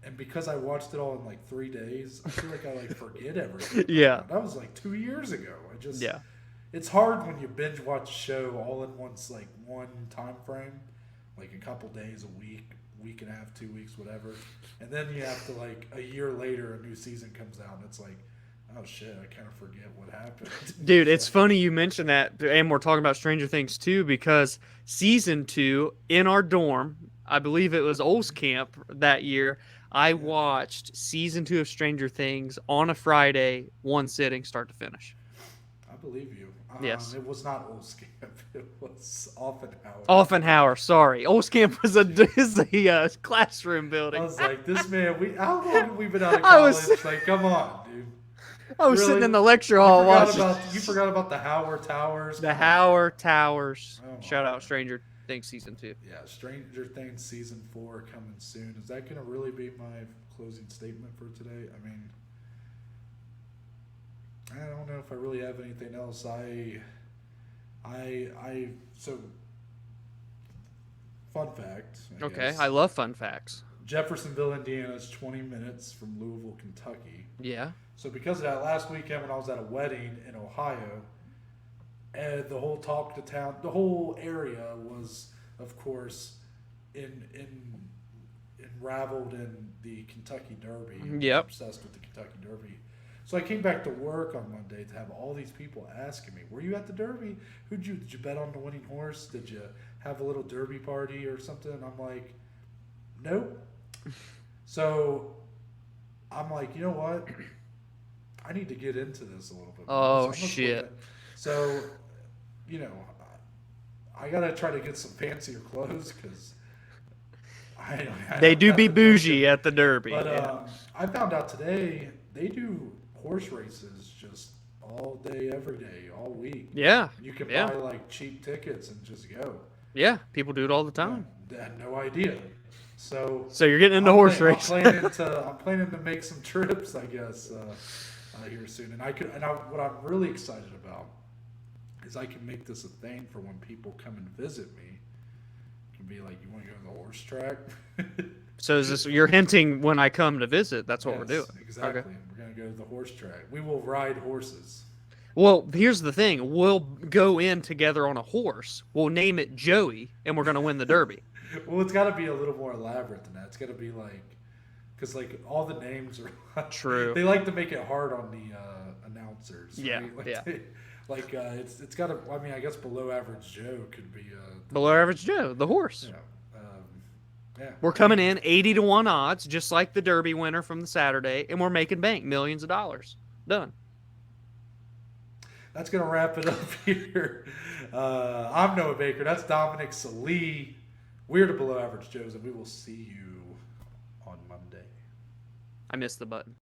And because I watched it all in like 3 days, I feel like I forget everything. Yeah. That was like 2 years ago. Yeah. It's hard when you binge watch a show all in one time frame, like a couple days, a week and a half, 2 weeks, whatever. And then you have to a year later, a new season comes out, and it's like, oh shit, I kind of forget what happened. Dude, it's funny you mentioned that, and we're talking about Stranger Things too, because season 2 in our dorm, I believe it was Ols Camp that year, I watched season 2 of Stranger Things on a Friday, one sitting, start to finish. I believe you. Yes. It was not Ols Camp. It was Offenhauer. Offenhauer, sorry. Ols Camp is a classroom building. I was like, this man, how long have we been out of college? Come on, dude. I was sitting in the lecture hall watching. You forgot about the Hauer Towers? The Hauer Towers. Oh, shout out Stranger Things season 2. Yeah, Stranger Things season 4 coming soon. Is that going to really be my closing statement for today? I mean, I don't know if I really have anything else. So fun fact. Okay, I love fun facts. Jeffersonville, Indiana is 20 minutes from Louisville, Kentucky. Yeah. So because of that, last weekend when I was at a wedding in Ohio, and the whole talk to town, the whole area was, of course, enraveled in the Kentucky Derby. Yep. Obsessed with the Kentucky Derby. So I came back to work on Monday to have all these people asking me, "Were you at the Derby? Did you bet on the winning horse? Did you have a little Derby party or something?" And I'm like, "Nope." So I'm like, you know what? I need to get into this a little bit more. Oh, so shit. So, I got to try to get some fancier clothes because they do be bougie at the Derby. But I found out today they do horse races just all day, every day, all week. Yeah. You can buy cheap tickets and just go. Yeah, people do it all the time. I had no idea. So you're getting into horse racing. I'm planning to make some trips, I guess, here soon. And what I'm really excited about is I can make this a thing for when people come and visit me. It can be like, you want to go to the horse track? So is this you're hinting when I come to visit? That's what we're doing. Exactly. Okay. We're going to go to the horse track. We will ride horses. Well, here's the thing. We'll go in together on a horse. We'll name it Joey, and we're going to win the Derby. Well, it's got to be a little more elaborate than that. It's got to be because all the names are true. They like to make it hard on the announcers. Yeah, right? yeah. It's got to. I mean, I guess Below Average Joe could be. Below Average Joe, the horse. Yeah. Yeah. We're coming in 80-1 odds, just like the Derby winner from the Saturday, and we're making bank, millions of dollars. Done. That's going to wrap it up here. I'm Noah Baker. That's Dominic Salee. We're the Below Average Joes, and we will see you on Monday. I missed the button.